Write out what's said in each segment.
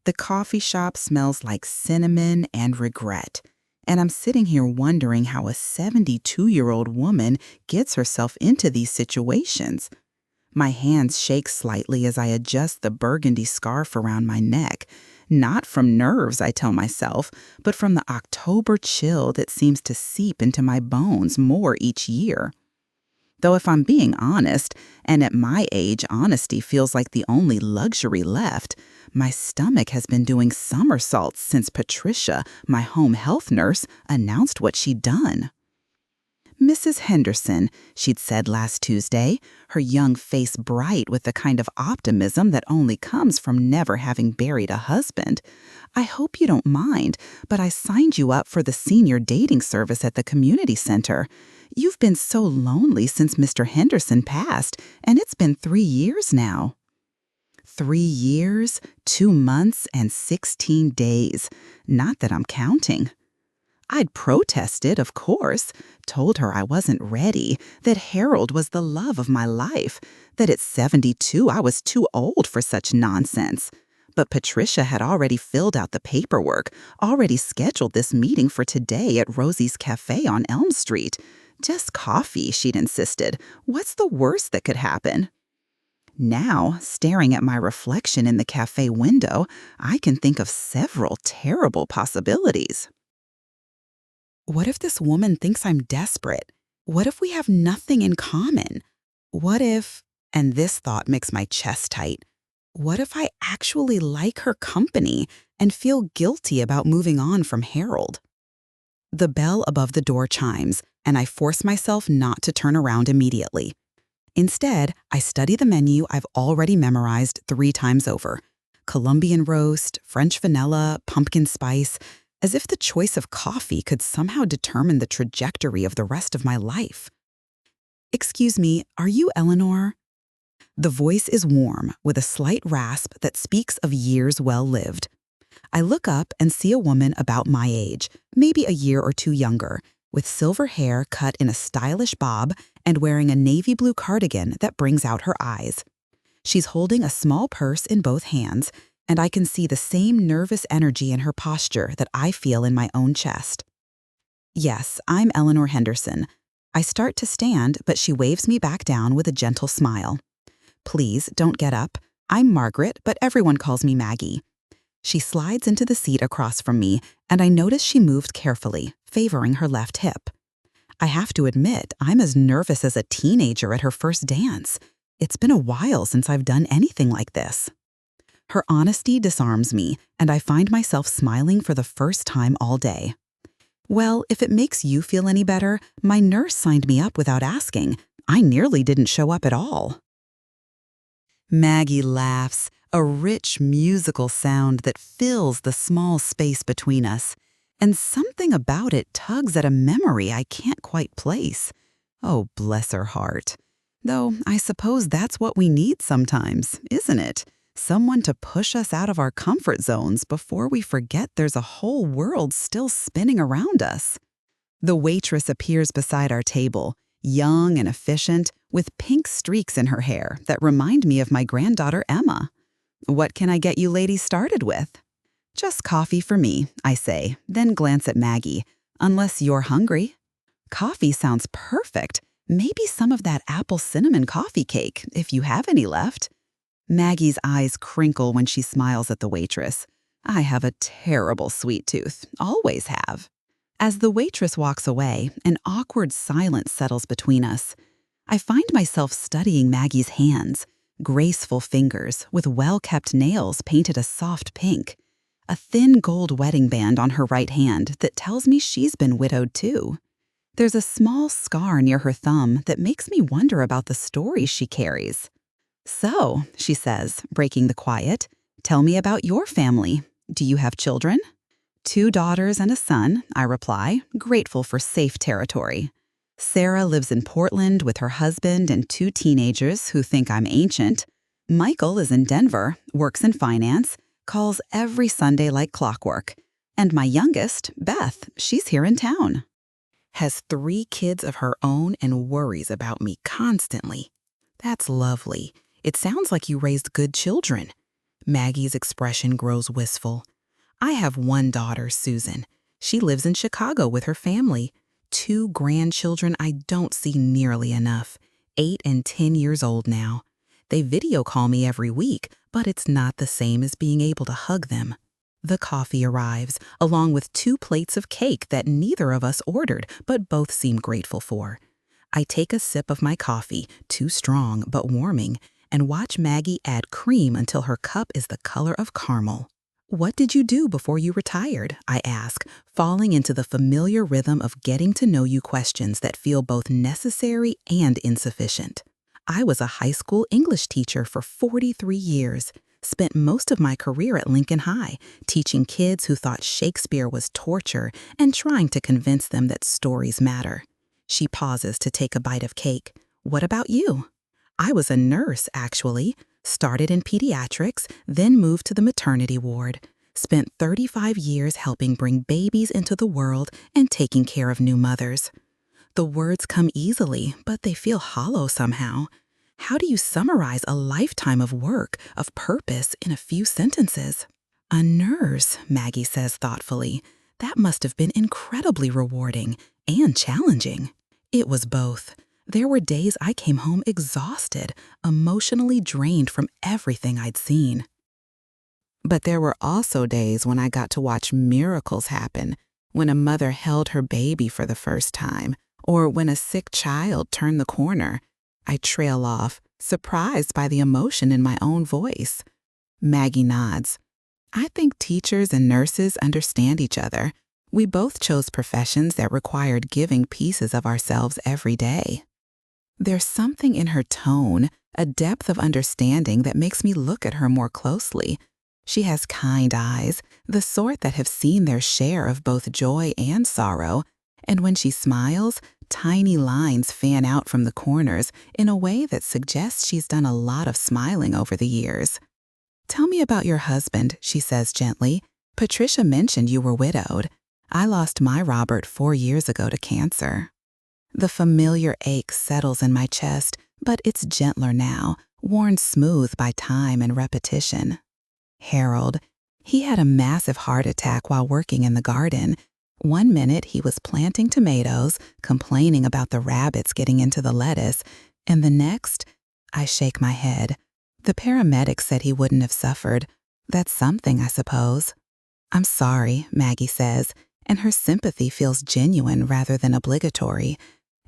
The coffee shop smells like cinnamon and regret. And I'm sitting here wondering how a 72-year-old woman gets herself into these situations. My hands shake slightly as I adjust the burgundy scarf around my neck. Not from nerves, I tell myself, but from the October chill that seems to seep into my bones more each year. Though if I'm being honest, and at my age honesty feels like the only luxury left, my stomach has been doing somersaults since Patricia, my home health nurse, announced what she'd done. "Mrs. Henderson," she'd said last Tuesday, her young face bright with the kind of optimism that only comes from never having buried a husband. "I hope you don't mind, but I signed you up for the senior dating service at the community center. You've been so lonely since Mr. Henderson passed, and it's been 3 years now." 3 years, 2 months, and 16 days. Not that I'm counting. I'd protested, of course, told her I wasn't ready, that Harold was the love of my life, that at 72 I was too old for such nonsense. But Patricia had already filled out the paperwork, already scheduled this meeting for today at Rosie's Cafe on Elm Street. Just coffee, she'd insisted. What's the worst that could happen? Now, staring at my reflection in the cafe window, I can think of several terrible possibilities. What if this woman thinks I'm desperate? What if we have nothing in common? What if, and this thought makes my chest tight, what if I actually like her company and feel guilty about moving on from Harold? The bell above the door chimes, and I force myself not to turn around immediately. Instead, I study the menu I've already memorized 3 times over. Colombian roast, French vanilla, pumpkin spice, as if the choice of coffee could somehow determine the trajectory of the rest of my life. "Excuse me, are you Eleanor?" The voice is warm, with a slight rasp that speaks of years well lived. I look up and see a woman about my age, maybe a year or 2 younger, with silver hair cut in a stylish bob and wearing a navy blue cardigan that brings out her eyes. She's holding a small purse in both hands, and I can see the same nervous energy in her posture that I feel in my own chest. "Yes, I'm Eleanor Henderson." I start to stand, but she waves me back down with a gentle smile. "Please, don't get up. I'm Margaret, but everyone calls me Maggie." She slides into the seat across from me, and I notice she moved carefully, favoring her left hip. I have to admit, I'm as nervous as a teenager at her first dance. It's been a while since I've done anything like this. Her honesty disarms me, and I find myself smiling for the first time all day. "Well, if it makes you feel any better, my nurse signed me up without asking. I nearly didn't show up at all." Maggie laughs, a rich musical sound that fills the small space between us, and something about it tugs at a memory I can't quite place. Oh, bless her heart. Though I suppose that's what we need sometimes, isn't it? Someone to push us out of our comfort zones before we forget there's a whole world still spinning around us. The waitress appears beside our table, young and efficient, with pink streaks in her hair that remind me of my granddaughter Emma. "What can I get you ladies started with?" "Just coffee for me," I say, then glance at Maggie. "Unless you're hungry." "Coffee sounds perfect. Maybe some of that apple cinnamon coffee cake, if you have any left." Maggie's eyes crinkle when she smiles at the waitress. I have a terrible sweet tooth, always have. As the waitress walks away, an awkward silence settles between us. I find myself studying Maggie's hands, graceful fingers with well-kept nails painted a soft pink, a thin gold wedding band on her right hand that tells me she's been widowed too. There's a small scar near her thumb that makes me wonder about the stories she carries. "So," she says, breaking the quiet, "tell me about your family. Do you have children?" "2 daughters and a son," I reply, grateful for safe territory. "Sarah lives in Portland with her husband and 2 teenagers who think I'm ancient. Michael is in Denver, works in finance, calls every Sunday like clockwork. And my youngest, Beth, she's here in town. Has 3 kids of her own and worries about me constantly. That's lovely. It sounds like you raised good children. Maggie's expression grows wistful. I have one daughter, Susan. She lives in Chicago with her family. 2 grandchildren I don't see nearly enough, 8 and 10 years old now. They video call me every week, but it's not the same as being able to hug them. The coffee arrives, along with 2 plates of cake that neither of us ordered, but both seem grateful for. I take a sip of my coffee, too strong but warming, and watch Maggie add cream until her cup is the color of caramel. "What did you do before you retired?" I ask, falling into the familiar rhythm of getting to know you questions that feel both necessary and insufficient. I was a high school English teacher for 43 years, spent most of my career at Lincoln High, teaching kids who thought Shakespeare was torture and trying to convince them that stories matter. She pauses to take a bite of cake. "What about you?" "I was a nurse, actually. Started in pediatrics, then moved to the maternity ward. Spent 35 years helping bring babies into the world and taking care of new mothers." The words come easily, but they feel hollow somehow. How do you summarize a lifetime of work, of purpose, in a few sentences? "A nurse," Maggie says thoughtfully. "That must have been incredibly rewarding and challenging." It was both. There were days I came home exhausted, emotionally drained from everything I'd seen. But there were also days when I got to watch miracles happen, when a mother held her baby for the first time, or when a sick child turned the corner. I trail off, surprised by the emotion in my own voice. Maggie nods. "I think teachers and nurses understand each other. We both chose professions that required giving pieces of ourselves every day." There's something in her tone, a depth of understanding that makes me look at her more closely. She has kind eyes, the sort that have seen their share of both joy and sorrow, and when she smiles, tiny lines fan out from the corners in a way that suggests she's done a lot of smiling over the years. "Tell me about your husband," she says gently. "Patricia mentioned you were widowed. I lost my Robert 4 years ago to cancer." The familiar ache settles in my chest, but it's gentler now, worn smooth by time and repetition. "Harold. He had a massive heart attack while working in the garden. One minute he was planting tomatoes, complaining about the rabbits getting into the lettuce, and the next, I shake my head. The paramedics said he wouldn't have suffered. That's something, I suppose." "I'm sorry," Maggie says, and her sympathy feels genuine rather than obligatory.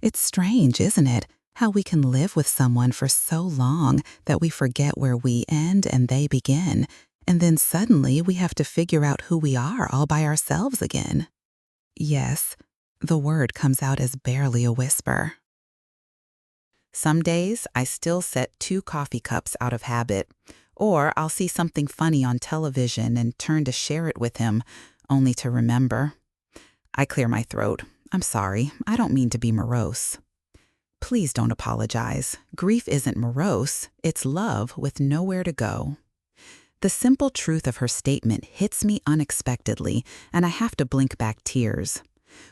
It's strange, isn't it, how we can live with someone for so long that we forget where we end and they begin, and then suddenly we have to figure out who we are all by ourselves again. "Yes," the word comes out as barely a whisper. Some days, I still set 2 coffee cups out of habit, or I'll see something funny on television and turn to share it with him, only to remember. I clear my throat. "I'm sorry, I don't mean to be morose." "Please don't apologize. Grief isn't morose, it's love with nowhere to go." The simple truth of her statement hits me unexpectedly, and I have to blink back tears.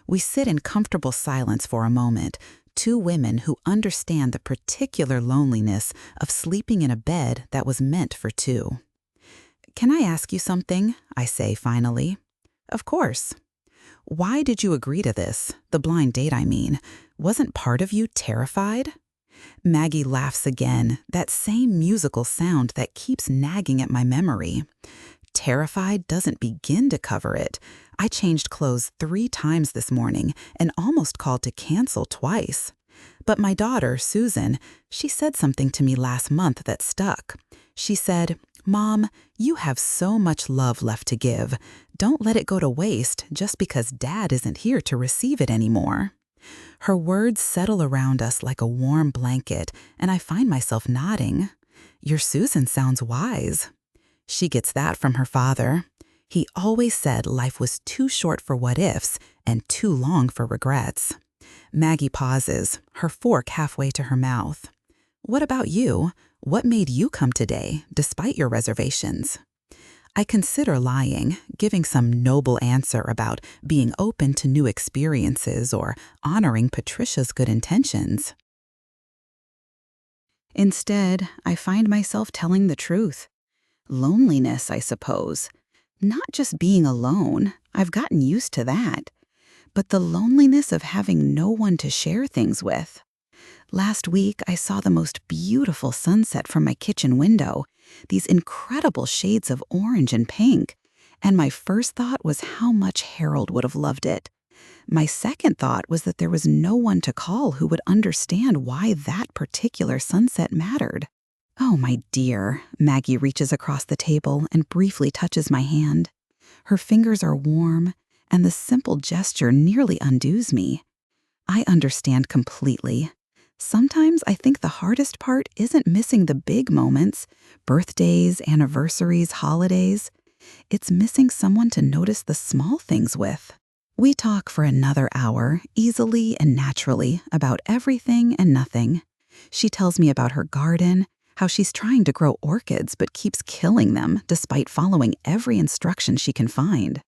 We sit in comfortable silence for a moment, 2 women who understand the particular loneliness of sleeping in a bed that was meant for 2. "Can I ask you something?" I say finally. "Of course." "Why did you agree to this? The blind date, I mean. Wasn't part of you terrified?" Maggie laughs again, that same musical sound that keeps nagging at my memory. Terrified doesn't begin to cover it. I changed clothes 3 times this morning and almost called to cancel twice. But my daughter, Susan, she said something to me last month that stuck. She said, "Mom, you have so much love left to give. Don't let it go to waste just because Dad isn't here to receive it anymore." Her words settle around us like a warm blanket, and I find myself nodding. Your Susan sounds wise. She gets that from her father. He always said life was too short for what-ifs and too long for regrets. Maggie pauses, her fork halfway to her mouth. What about you? What made you come today, despite your reservations? I consider lying, giving some noble answer about being open to new experiences or honoring Patricia's good intentions. Instead, I find myself telling the truth. Loneliness, I suppose. Not just being alone, I've gotten used to that, but the loneliness of having no one to share things with. Last week, I saw the most beautiful sunset from my kitchen window, these incredible shades of orange and pink, and my first thought was how much Harold would have loved it. My second thought was that there was no one to call who would understand why that particular sunset mattered. Oh, my dear, Maggie reaches across the table and briefly touches my hand. Her fingers are warm, and the simple gesture nearly undoes me. I understand completely. Sometimes I think the hardest part isn't missing the big moments, birthdays, anniversaries, holidays. It's missing someone to notice the small things with. We talk for another hour, easily and naturally, about everything and nothing. She tells me about her garden, how she's trying to grow orchids but keeps killing them despite following every instruction she can find.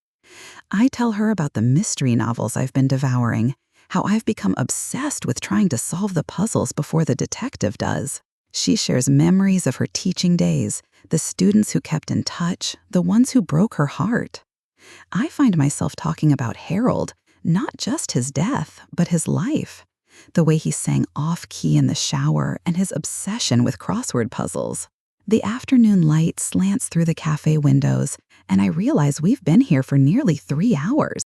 I tell her about the mystery novels I've been devouring, how I've become obsessed with trying to solve the puzzles before the detective does. She shares memories of her teaching days, the students who kept in touch, the ones who broke her heart. I find myself talking about Harold, not just his death, but his life. The way he sang off-key in the shower and his obsession with crossword puzzles. The afternoon light slants through the cafe windows, and I realize we've been here for nearly 3 hours.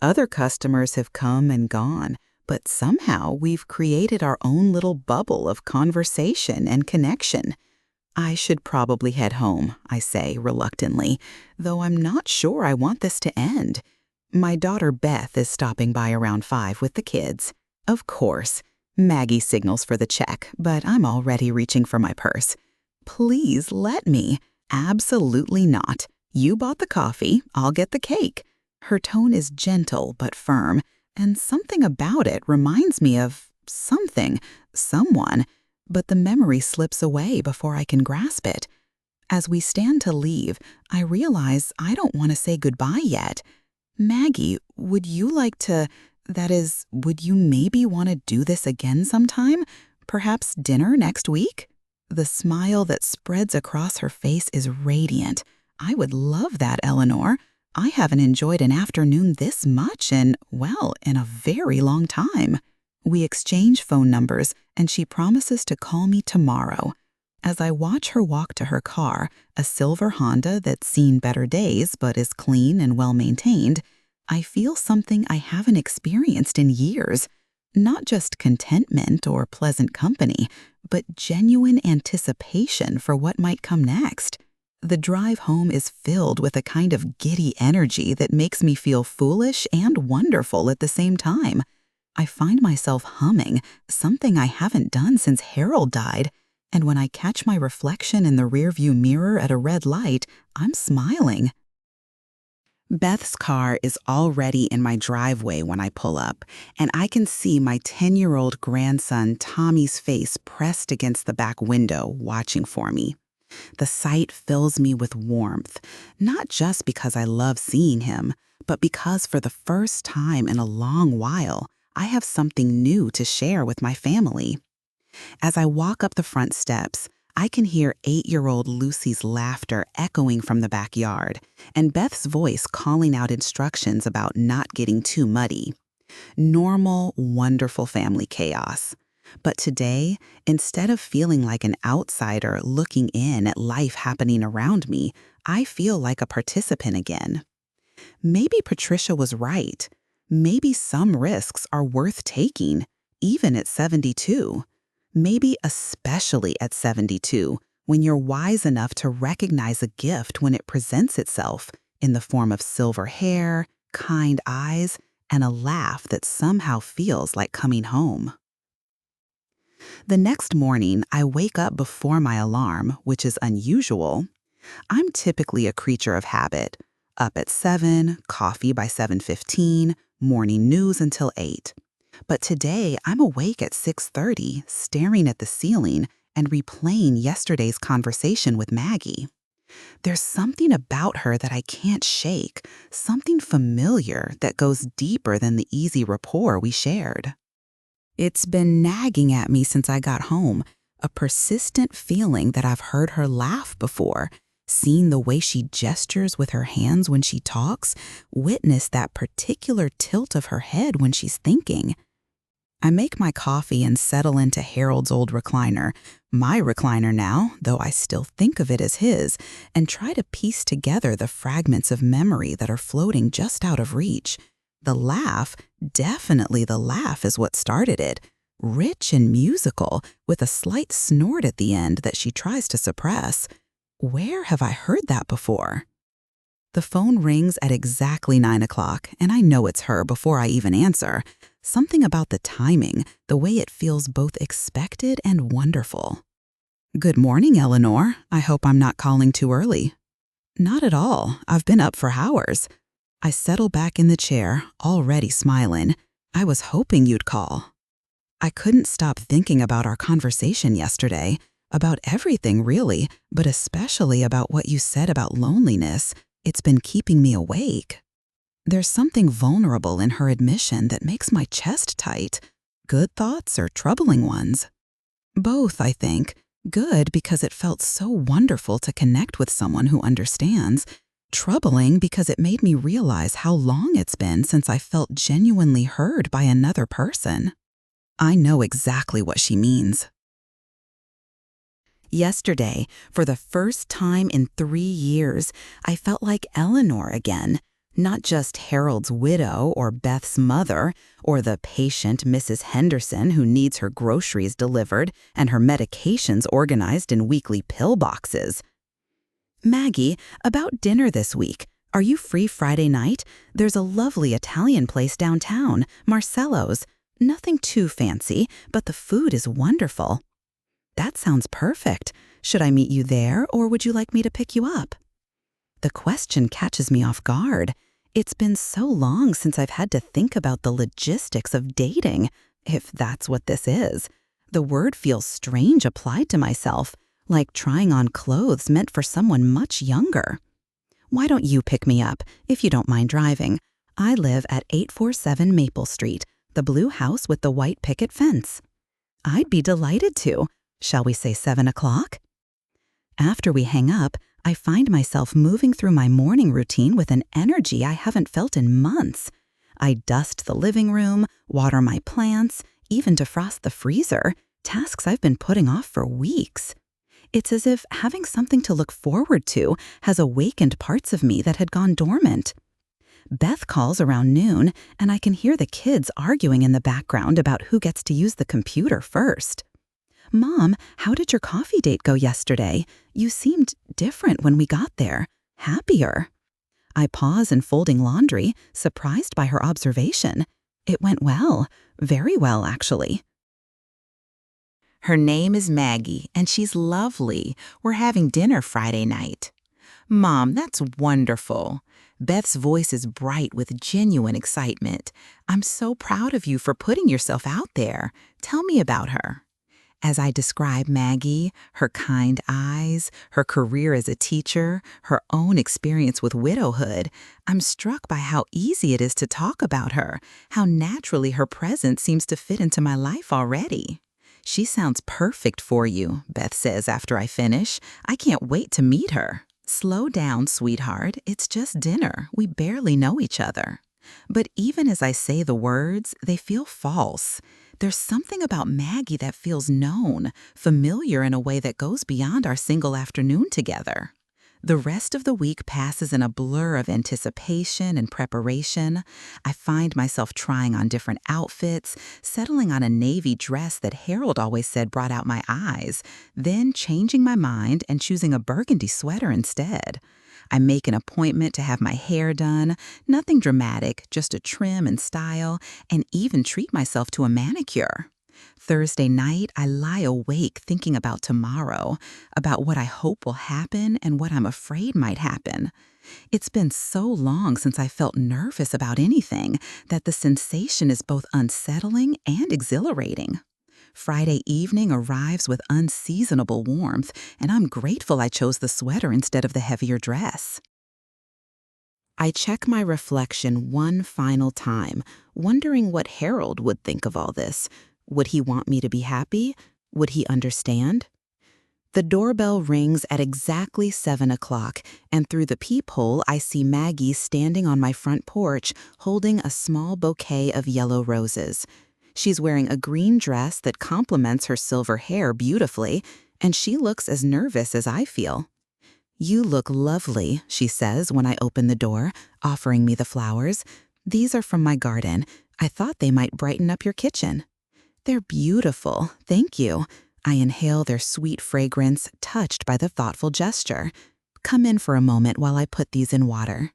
Other customers have come and gone, but somehow we've created our own little bubble of conversation and connection. I should probably head home, I say reluctantly, though I'm not sure I want this to end. My daughter Beth is stopping by around 5 with the kids. Of course, Maggie signals for the check, but I'm already reaching for my purse. Please let me. Absolutely not. You bought the coffee, I'll get the cake. Her tone is gentle but firm, and something about it reminds me of someone, but the memory slips away before I can grasp it. As we stand to leave, I realize I don't want to say goodbye yet. Maggie, would you like to, would you maybe want to do this again sometime? Perhaps dinner next week? The smile that spreads across her face is radiant. I would love that, Eleanor. I haven't enjoyed an afternoon this much in a very long time. We exchange phone numbers, and she promises to call me tomorrow. As I watch her walk to her car, a silver Honda that's seen better days but is clean and well-maintained, I feel something I haven't experienced in years. Not just contentment or pleasant company, but genuine anticipation for what might come next. The drive home is filled with a kind of giddy energy that makes me feel foolish and wonderful at the same time. I find myself humming, something I haven't done since Harold died, and when I catch my reflection in the rearview mirror at a red light, I'm smiling. Beth's car is already in my driveway when I pull up, and I can see my 10-year-old grandson Tommy's face pressed against the back window, watching for me. The sight fills me with warmth, not just because I love seeing him, but because for the first time in a long while, I have something new to share with my family. As I walk up the front steps, I can hear 8-year-old Lucy's laughter echoing from the backyard, and Beth's voice calling out instructions about not getting too muddy. Normal, wonderful family chaos. But today, instead of feeling like an outsider looking in at life happening around me, I feel like a participant again. Maybe Patricia was right. Maybe some risks are worth taking, even at 72. Maybe especially at 72, when you're wise enough to recognize a gift when it presents itself in the form of silver hair, kind eyes, and a laugh that somehow feels like coming home. The next morning, I wake up before my alarm, which is unusual. I'm typically a creature of habit. Up at 7, coffee by 7:15, morning news until 8. But today, I'm awake at 6:30, staring at the ceiling and replaying yesterday's conversation with Maggie. There's something about her that I can't shake, something familiar that goes deeper than the easy rapport we shared. It's been nagging at me since I got home, a persistent feeling that I've heard her laugh before, seen the way she gestures with her hands when she talks, witnessed that particular tilt of her head when she's thinking. I make my coffee and settle into Harold's old recliner, my recliner now, though I still think of it as his, and try to piece together the fragments of memory that are floating just out of reach. The laugh, definitely the laugh, is what started it. Rich and musical, with a slight snort at the end that she tries to suppress. Where have I heard that before? The phone rings at exactly 9 o'clock, and I know it's her before I even answer. Something about the timing, the way it feels both expected and wonderful. "Good morning, Eleanor. I hope I'm not calling too early." "Not at all. I've been up for hours." I settle back in the chair, already smiling. "I was hoping you'd call." I couldn't stop thinking about our conversation yesterday, about everything really, but especially about what you said about loneliness. It's been keeping me awake. There's something vulnerable in her admission that makes my chest tight. Good thoughts or troubling ones? Both, I think. Good because it felt so wonderful to connect with someone who understands. Troubling because it made me realize how long it's been since I felt genuinely heard by another person. I know exactly what she means. Yesterday, for the first time in 3 years, I felt like Eleanor again. Not just Harold's widow or Beth's mother, or the patient Mrs. Henderson who needs her groceries delivered and her medications organized in weekly pill boxes. "Maggie, about dinner this week. Are you free Friday night? There's a lovely Italian place downtown, Marcello's. Nothing too fancy, but the food is wonderful." "That sounds perfect. Should I meet you there, or would you like me to pick you up?" The question catches me off guard. It's been so long since I've had to think about the logistics of dating, if that's what this is. The word feels strange applied to myself, like trying on clothes meant for someone much younger. "Why don't you pick me up, if you don't mind driving? I live at 847 Maple Street, the blue house with the white picket fence." "I'd be delighted to. Shall we say 7 o'clock? After we hang up, I find myself moving through my morning routine with an energy I haven't felt in months. I dust the living room, water my plants, even defrost the freezer, tasks I've been putting off for weeks. It's as if having something to look forward to has awakened parts of me that had gone dormant. Beth calls around noon, and I can hear the kids arguing in the background about who gets to use the computer first. "Mom, how did your coffee date go yesterday? You seemed different when we got there. Happier." I pause in folding laundry, surprised by her observation. "It went well. Very well, actually." "Her name is Maggie, and she's lovely. We're having dinner Friday night." "Mom, that's wonderful." Beth's voice is bright with genuine excitement. "I'm so proud of you for putting yourself out there. Tell me about her." As I describe Maggie, her kind eyes, her career as a teacher, her own experience with widowhood, I'm struck by how easy it is to talk about her, how naturally her presence seems to fit into my life already. "She sounds perfect for you," Beth says after I finish. "I can't wait to meet her." "Slow down, sweetheart. It's just dinner. We barely know each other." But even as I say the words, they feel false. There's something about Maggie that feels known, familiar in a way that goes beyond our single afternoon together. The rest of the week passes in a blur of anticipation and preparation. I find myself trying on different outfits, settling on a navy dress that Harold always said brought out my eyes, then changing my mind and choosing a burgundy sweater instead. I make an appointment to have my hair done, nothing dramatic, just a trim and style, and even treat myself to a manicure. Thursday night, I lie awake thinking about tomorrow, about what I hope will happen and what I'm afraid might happen. It's been so long since I felt nervous about anything that the sensation is both unsettling and exhilarating. Friday evening arrives with unseasonable warmth, and I'm grateful I chose the sweater instead of the heavier dress. I check my reflection one final time, wondering what Harold would think of all this. Would he want me to be happy? Would he understand? The doorbell rings at exactly 7 o'clock, and through the peephole, I see Maggie standing on my front porch holding a small bouquet of yellow roses. She's wearing a green dress that complements her silver hair beautifully, and she looks as nervous as I feel. "You look lovely," she says when I open the door, offering me the flowers. "These are from my garden. I thought they might brighten up your kitchen." "They're beautiful, thank you." I inhale their sweet fragrance, touched by the thoughtful gesture. "Come in for a moment while I put these in water."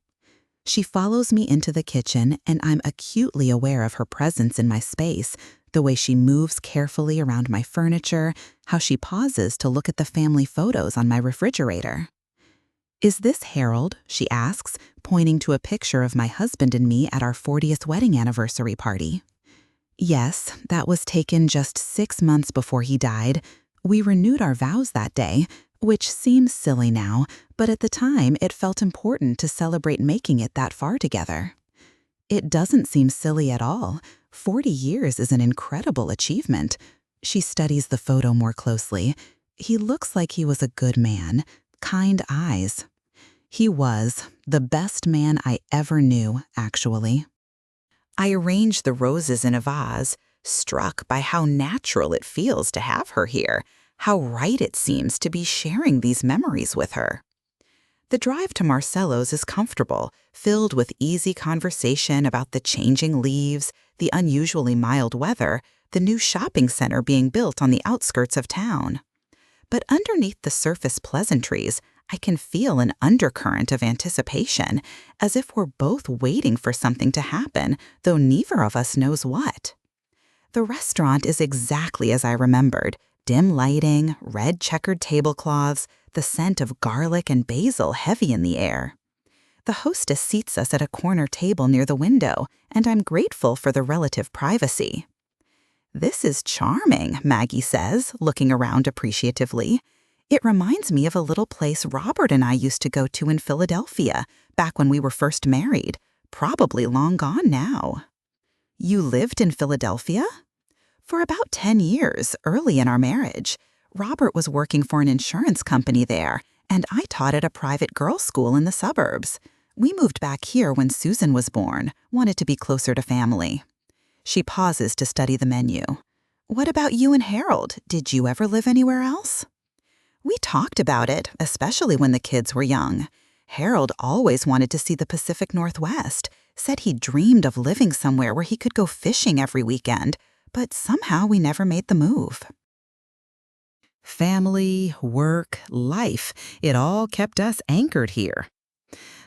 She follows me into the kitchen, and I'm acutely aware of her presence in my space, the way she moves carefully around my furniture, how she pauses to look at the family photos on my refrigerator. "Is this Harold?" she asks, pointing to a picture of my husband and me at our 40th wedding anniversary party. "Yes, that was taken just 6 months before he died. We renewed our vows that day, which seems silly now, but at the time it felt important to celebrate making it that far together." "It doesn't seem silly at all. 40 years is an incredible achievement." She studies the photo more closely. "He looks like he was a good man, kind eyes." He was the best man I ever knew, actually. I arrange the roses in a vase, struck by how natural it feels to have her here, how right it seems to be sharing these memories with her. The drive to Marcello's is comfortable, filled with easy conversation about the changing leaves, the unusually mild weather, the new shopping center being built on the outskirts of town. But underneath the surface pleasantries, I can feel an undercurrent of anticipation, as if we're both waiting for something to happen, though neither of us knows what. The restaurant is exactly as I remembered: dim lighting, red checkered tablecloths, the scent of garlic and basil heavy in the air. The hostess seats us at a corner table near the window, and I'm grateful for the relative privacy. "This is charming," Maggie says, looking around appreciatively. "It reminds me of a little place Robert and I used to go to in Philadelphia, back when we were first married. Probably long gone now." "You lived in Philadelphia?" "For about 10 years, early in our marriage. Robert was working for an insurance company there, and I taught at a private girls' school in the suburbs. We moved back here when Susan was born, wanted to be closer to family." She pauses to study the menu. "What about you and Harold? Did you ever live anywhere else?" "We talked about it, especially when the kids were young. Harold always wanted to see the Pacific Northwest, said he dreamed of living somewhere where he could go fishing every weekend, but somehow we never made the move." Family, work, life, it all kept us anchored here.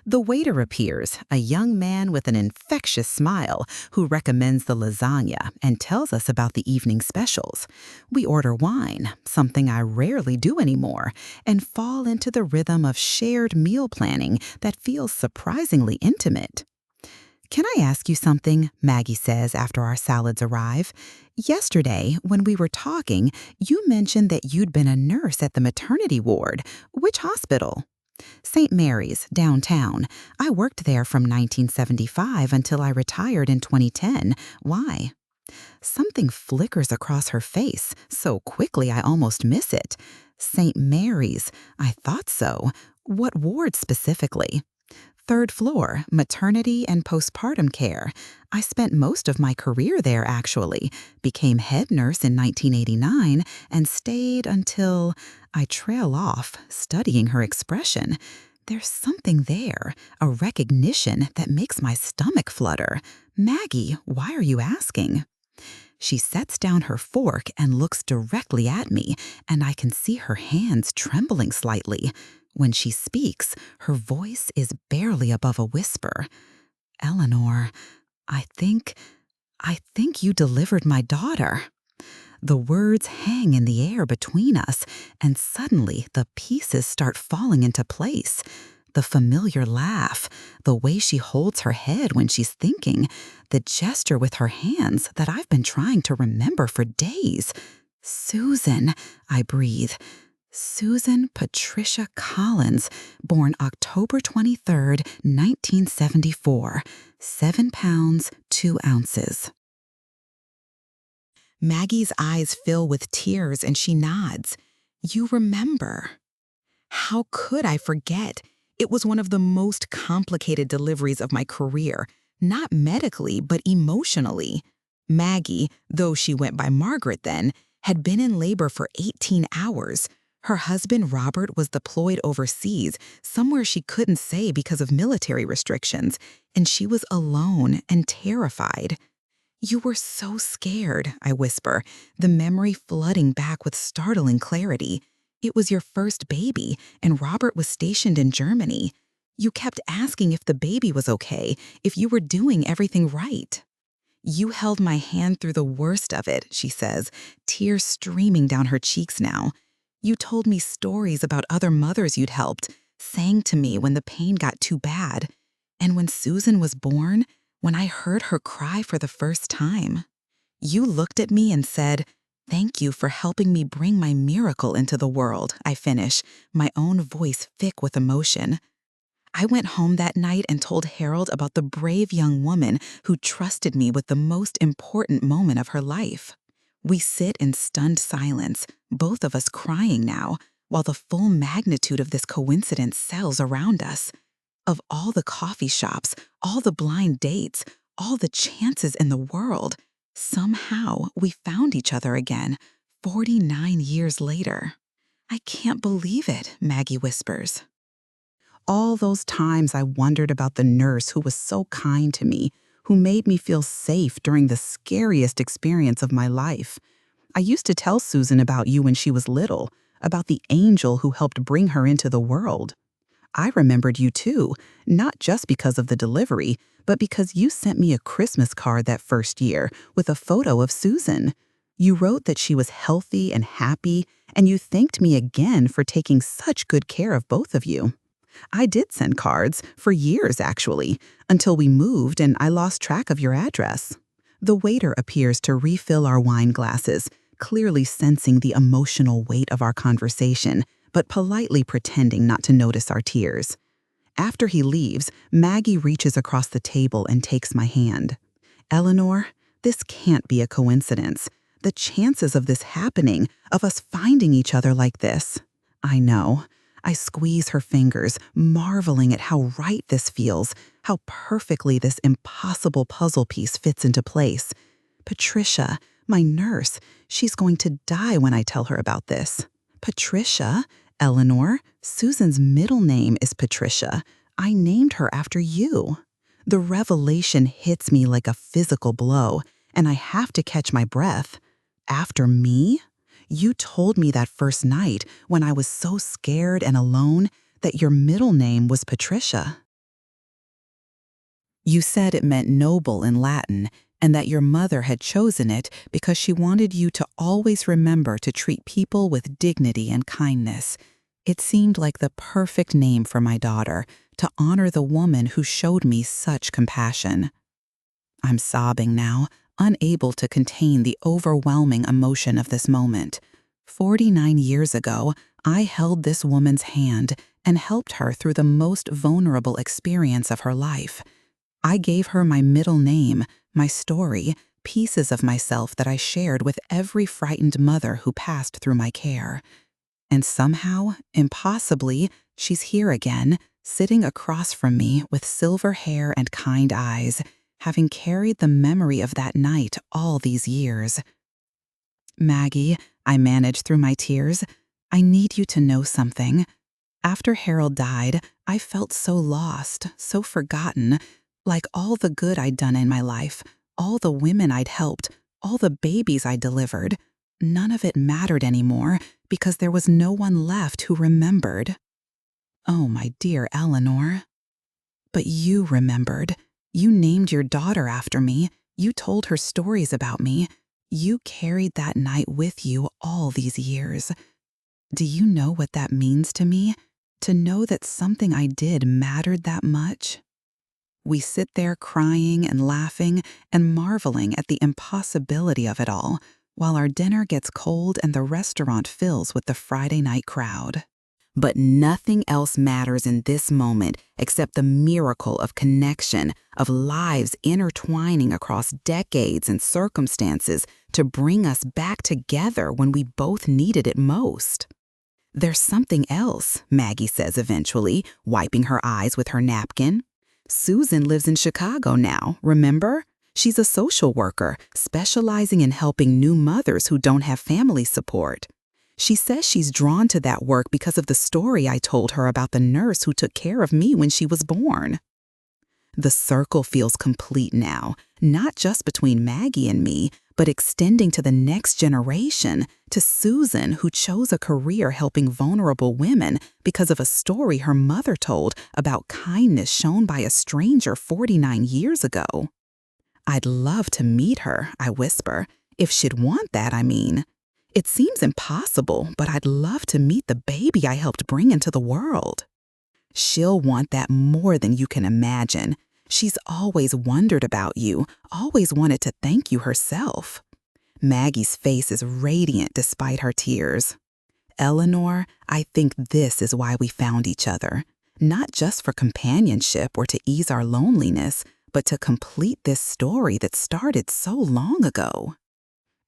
The waiter appears, a young man with an infectious smile who recommends the lasagna and tells us about the evening specials. We order wine, something I rarely do anymore, and fall into the rhythm of shared meal planning that feels surprisingly intimate. "Can I ask you something?" Maggie says after our salads arrive. "Yesterday, when we were talking, you mentioned that you'd been a nurse at the maternity ward. Which hospital?" "St. Mary's, downtown. I worked there from 1975 until I retired in 2010. Why?" Something flickers across her face, so quickly I almost miss it. "St. Mary's. I thought so. What ward specifically?" "Third floor, maternity and postpartum care. I spent most of my career there, actually. Became head nurse in 1989 and stayed until—" I trail off, studying her expression. There's something there, a recognition that makes my stomach flutter. "Maggie, why are you asking?" She sets down her fork and looks directly at me, and I can see her hands trembling slightly. When she speaks, her voice is barely above a whisper. "Eleanor, I think you delivered my daughter." The words hang in the air between us, and suddenly the pieces start falling into place. The familiar laugh, the way she holds her head when she's thinking, the gesture with her hands that I've been trying to remember for days. "Susan," I breathe. "Susan Patricia Collins, born October 23rd, 1974, 7 pounds, 2 ounces. Maggie's eyes fill with tears and she nods. You remember. How could I forget? It was one of the most complicated deliveries of my career, not medically, but emotionally. Maggie, though she went by Margaret then, had been in labor for 18 hours. Her husband, Robert, was deployed overseas, somewhere she couldn't say because of military restrictions, and she was alone and terrified. You were so scared, I whisper, the memory flooding back with startling clarity. It was your first baby, and Robert was stationed in Germany. You kept asking if the baby was okay, if you were doing everything right. You held my hand through the worst of it, she says, tears streaming down her cheeks now. You told me stories about other mothers you'd helped, sang to me when the pain got too bad. And when Susan was born, when I heard her cry for the first time, you looked at me and said, "Thank you for helping me bring my miracle into the world," I finish, my own voice thick with emotion. I went home that night and told Harold about the brave young woman who trusted me with the most important moment of her life. We sit in stunned silence, both of us crying now, while the full magnitude of this coincidence sails around us. Of all the coffee shops, all the blind dates, all the chances in the world, somehow we found each other again, 49 years later. I can't believe it, Maggie whispers. All those times I wondered about the nurse who was so kind to me, who made me feel safe during the scariest experience of my life. I used to tell Susan about you when she was little, about the angel who helped bring her into the world. I remembered you too, not just because of the delivery, but because you sent me a Christmas card that first year with a photo of Susan. You wrote that she was healthy and happy, and you thanked me again for taking such good care of both of you. I did send cards, for years actually, until we moved and I lost track of your address. The waiter appears to refill our wine glasses, clearly sensing the emotional weight of our conversation, but politely pretending not to notice our tears. After he leaves, Maggie reaches across the table and takes my hand. Eleanor, this can't be a coincidence. The chances of this happening, of us finding each other like this. I know. I squeeze her fingers, marveling at how right this feels, how perfectly this impossible puzzle piece fits into place. Patricia, my nurse, she's going to die when I tell her about this. Patricia? Eleanor? Susan's middle name is Patricia. I named her after you. The revelation hits me like a physical blow, and I have to catch my breath. After me? You told me that first night, when I was so scared and alone, that your middle name was Patricia. You said it meant noble in Latin, and that your mother had chosen it because she wanted you to always remember to treat people with dignity and kindness. It seemed like the perfect name for my daughter, to honor the woman who showed me such compassion. I'm sobbing now, unable to contain the overwhelming emotion of this moment. 49 years ago, I held this woman's hand and helped her through the most vulnerable experience of her life. I gave her my middle name, my story, pieces of myself that I shared with every frightened mother who passed through my care. And somehow, impossibly, she's here again, sitting across from me with silver hair and kind eyes, having carried the memory of that night all these years. Maggie, I managed through my tears, I need you to know something. After Harold died, I felt so lost, so forgotten, like all the good I'd done in my life, all the women I'd helped, all the babies I delivered. None of it mattered anymore because there was no one left who remembered. Oh, my dear Eleanor. But you remembered. You named your daughter after me. You told her stories about me. You carried that night with you all these years. Do you know what that means to me? To know that something I did mattered that much? We sit there crying and laughing and marveling at the impossibility of it all, while our dinner gets cold and the restaurant fills with the Friday night crowd. But nothing else matters in this moment except the miracle of connection, of lives intertwining across decades and circumstances to bring us back together when we both needed it most. "There's something else," Maggie says eventually, wiping her eyes with her napkin. "Susan lives in Chicago now, remember? She's a social worker, specializing in helping new mothers who don't have family support. She says she's drawn to that work because of the story I told her about the nurse who took care of me when she was born." The circle feels complete now, not just between Maggie and me, but extending to the next generation, to Susan, who chose a career helping vulnerable women because of a story her mother told about kindness shown by a stranger 49 years ago. "I'd love to meet her," I whisper. "If she'd want that, I mean. It seems impossible, but I'd love to meet the baby I helped bring into the world." "She'll want that more than you can imagine. She's always wondered about you, always wanted to thank you herself." Maggie's face is radiant despite her tears. "Eleanor, I think this is why we found each other. Not just for companionship or to ease our loneliness, but to complete this story that started so long ago."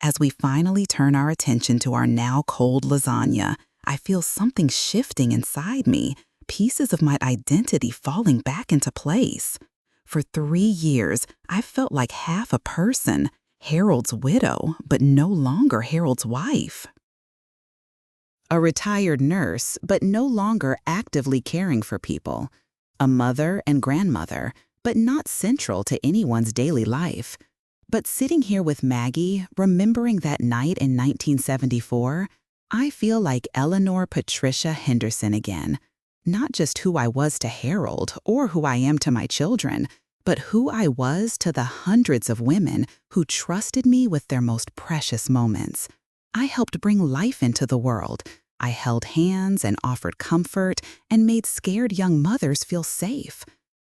As we finally turn our attention to our now cold lasagna, I feel something shifting inside me, pieces of my identity falling back into place. For 3 years, I felt like half a person, Harold's widow, but no longer Harold's wife. A retired nurse, but no longer actively caring for people. A mother and grandmother, but not central to anyone's daily life. But sitting here with Maggie, remembering that night in 1974, I feel like Eleanor Patricia Henderson again. Not just who I was to Harold or who I am to my children, but who I was to the hundreds of women who trusted me with their most precious moments. I helped bring life into the world. I held hands and offered comfort and made scared young mothers feel safe.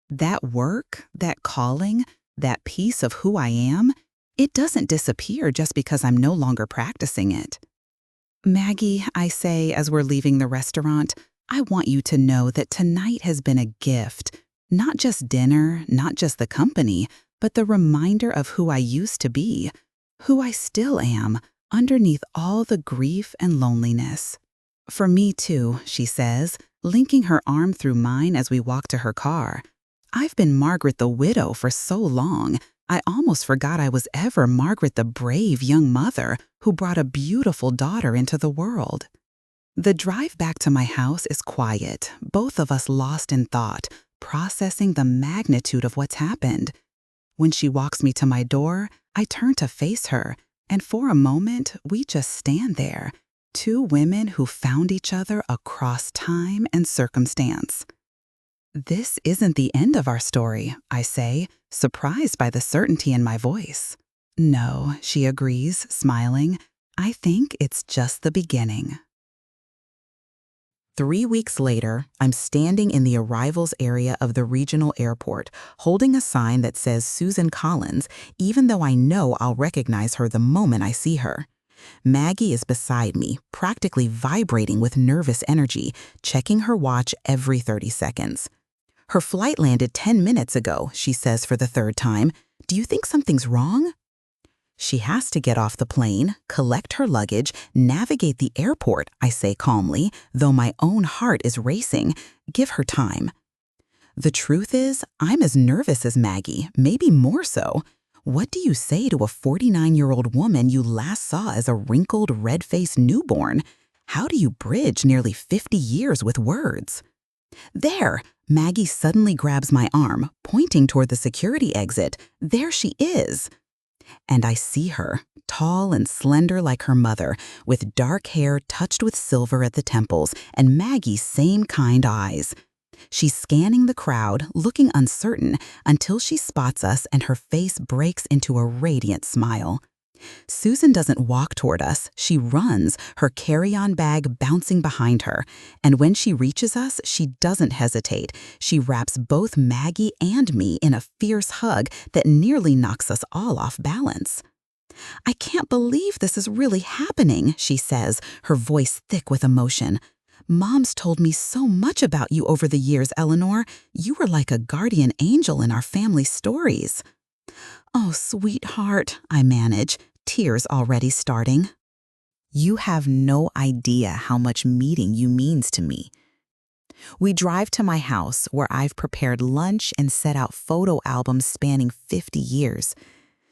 That work, that calling, that piece of who I am, it doesn't disappear just because I'm no longer practicing it. "Maggie," I say as we're leaving the restaurant, "I want you to know that tonight has been a gift. Not just dinner, not just the company, but the reminder of who I used to be, who I still am, underneath all the grief and loneliness." "For me too," she says, linking her arm through mine as we walk to her car. "I've been Margaret the widow for so long, I almost forgot I was ever Margaret the brave young mother who brought a beautiful daughter into the world." The drive back to my house is quiet, both of us lost in thought, processing the magnitude of what's happened. When she walks me to my door, I turn to face her, and for a moment, we just stand there, two women who found each other across time and circumstance. "This isn't the end of our story," I say, surprised by the certainty in my voice. "No," she agrees, smiling. "I think it's just the beginning." 3 weeks later, I'm standing in the arrivals area of the regional airport, holding a sign that says Susan Collins, even though I know I'll recognize her the moment I see her. Maggie is beside me, practically vibrating with nervous energy, checking her watch every 30 seconds. "Her flight landed 10 minutes ago," she says for the third time. "Do you think something's wrong?" She has to get off the plane, collect her luggage, navigate the airport, I say calmly, though my own heart is racing. Give her time. The truth is, I'm as nervous as Maggie, maybe more so. What do you say to a 49-year-old woman you last saw as a wrinkled, red-faced newborn? How do you bridge nearly 50 years with words? "There!" Maggie suddenly grabs my arm, pointing toward the security exit. There she is. And I see her, tall and slender like her mother, with dark hair touched with silver at the temples and Maggie's same kind eyes. She's scanning the crowd, looking uncertain, until she spots us and her face breaks into a radiant smile. Susan doesn't walk toward us, she runs, her carry-on bag bouncing behind her. And when she reaches us, she doesn't hesitate. She wraps both Maggie and me in a fierce hug that nearly knocks us all off balance. "I can't believe this is really happening," she says, her voice thick with emotion. Mom's told me so much about you over the years, Eleanor. You were like a guardian angel in our family stories. Oh, sweetheart, I manage, tears already starting. You have no idea how much meeting you means to me. We drive to my house where I've prepared lunch and set out photo albums spanning 50 years.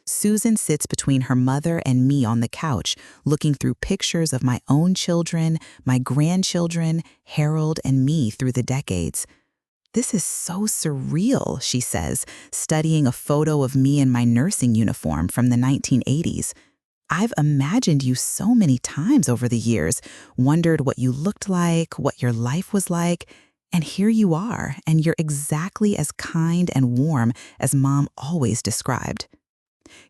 Susan sits between her mother and me on the couch, looking through pictures of my own children, my grandchildren, Harold, and me through the decades. This is so surreal, she says, studying a photo of me in my nursing uniform from the 1980s. I've imagined you so many times over the years, wondered what you looked like, what your life was like, and here you are, and you're exactly as kind and warm as Mom always described.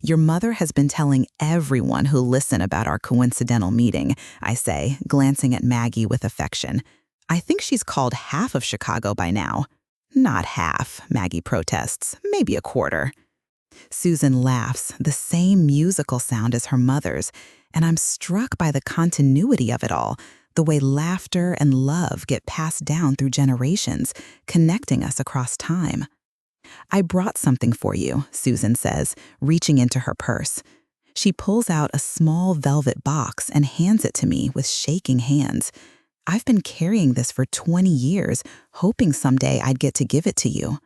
Your mother has been telling everyone who'll listen about our coincidental meeting, I say, glancing at Maggie with affection. I think she's called half of Chicago by now. Not half, Maggie protests, maybe a quarter. Susan laughs, the same musical sound as her mother's, and I'm struck by the continuity of it all, the way laughter and love get passed down through generations, connecting us across time. I brought something for you, Susan says, reaching into her purse. She pulls out a small velvet box and hands it to me with shaking hands. I've been carrying this for 20 years, hoping someday I'd get to give it to you.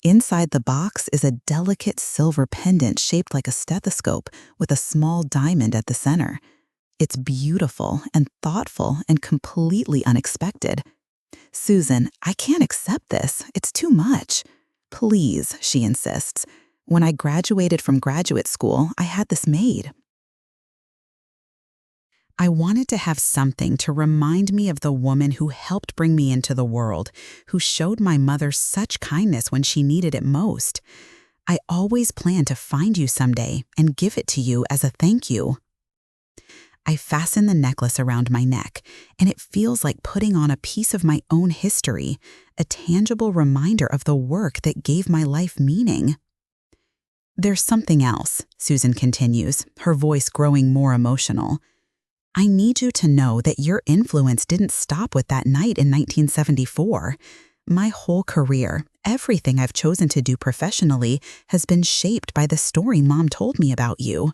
Inside the box is a delicate silver pendant shaped like a stethoscope with a small diamond at the center. It's beautiful and thoughtful and completely unexpected. Susan, I can't accept this. It's too much. Please, she insists. When I graduated from graduate school, I had this made. I wanted to have something to remind me of the woman who helped bring me into the world, who showed my mother such kindness when she needed it most. I always planned to find you someday and give it to you as a thank you. I fasten the necklace around my neck, and it feels like putting on a piece of my own history, a tangible reminder of the work that gave my life meaning. There's something else, Susan continues, her voice growing more emotional. I need you to know that your influence didn't stop with that night in 1974. My whole career, everything I've chosen to do professionally, has been shaped by the story Mom told me about you.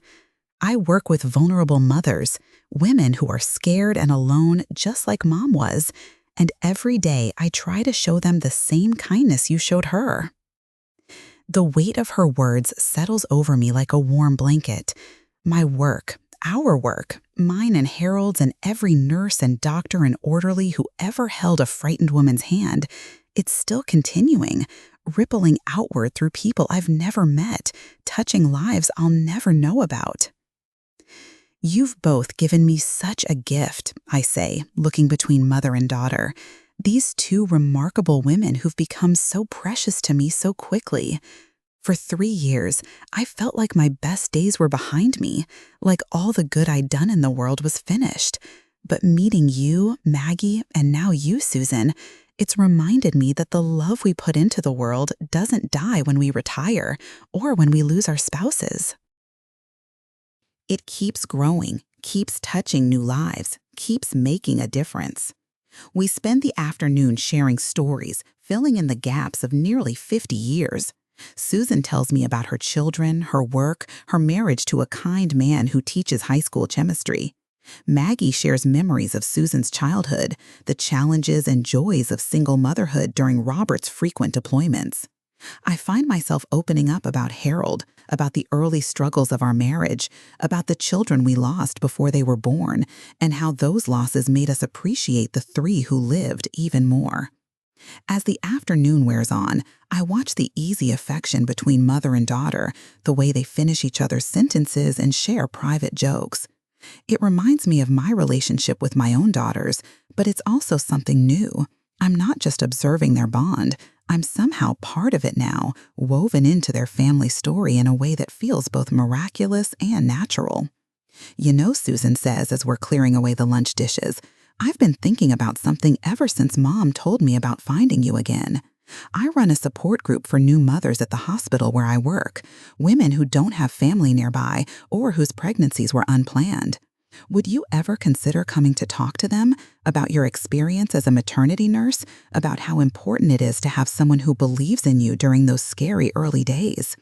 I work with vulnerable mothers, women who are scared and alone just like Mom was, and every day I try to show them the same kindness you showed her. The weight of her words settles over me like a warm blanket. My work, our work, mine and Harold's and every nurse and doctor and orderly who ever held a frightened woman's hand, it's still continuing, rippling outward through people I've never met, touching lives I'll never know about. You've both given me such a gift, I say, looking between mother and daughter. These two remarkable women who've become so precious to me so quickly. For 3 years, I felt like my best days were behind me, like all the good I'd done in the world was finished. But meeting you, Maggie, and now you, Susan, it's reminded me that the love we put into the world doesn't die when we retire or when we lose our spouses. It keeps growing, keeps touching new lives, keeps making a difference. We spend the afternoon sharing stories, filling in the gaps of nearly 50 years. Susan tells me about her children, her work, her marriage to a kind man who teaches high school chemistry. Maggie shares memories of Susan's childhood, the challenges and joys of single motherhood during Robert's frequent deployments. I find myself opening up about Harold, about the early struggles of our marriage, about the children we lost before they were born, and how those losses made us appreciate the 3 who lived even more. As the afternoon wears on, I watch the easy affection between mother and daughter, the way they finish each other's sentences and share private jokes. It reminds me of my relationship with my own daughters, but it's also something new. I'm not just observing their bond, I'm somehow part of it now, woven into their family story in a way that feels both miraculous and natural. You know, Susan says as we're clearing away the lunch dishes, I've been thinking about something ever since Mom told me about finding you again. I run a support group for new mothers at the hospital where I work, women who don't have family nearby or whose pregnancies were unplanned. Would you ever consider coming to talk to them about your experience as a maternity nurse, about how important it is to have someone who believes in you during those scary early days?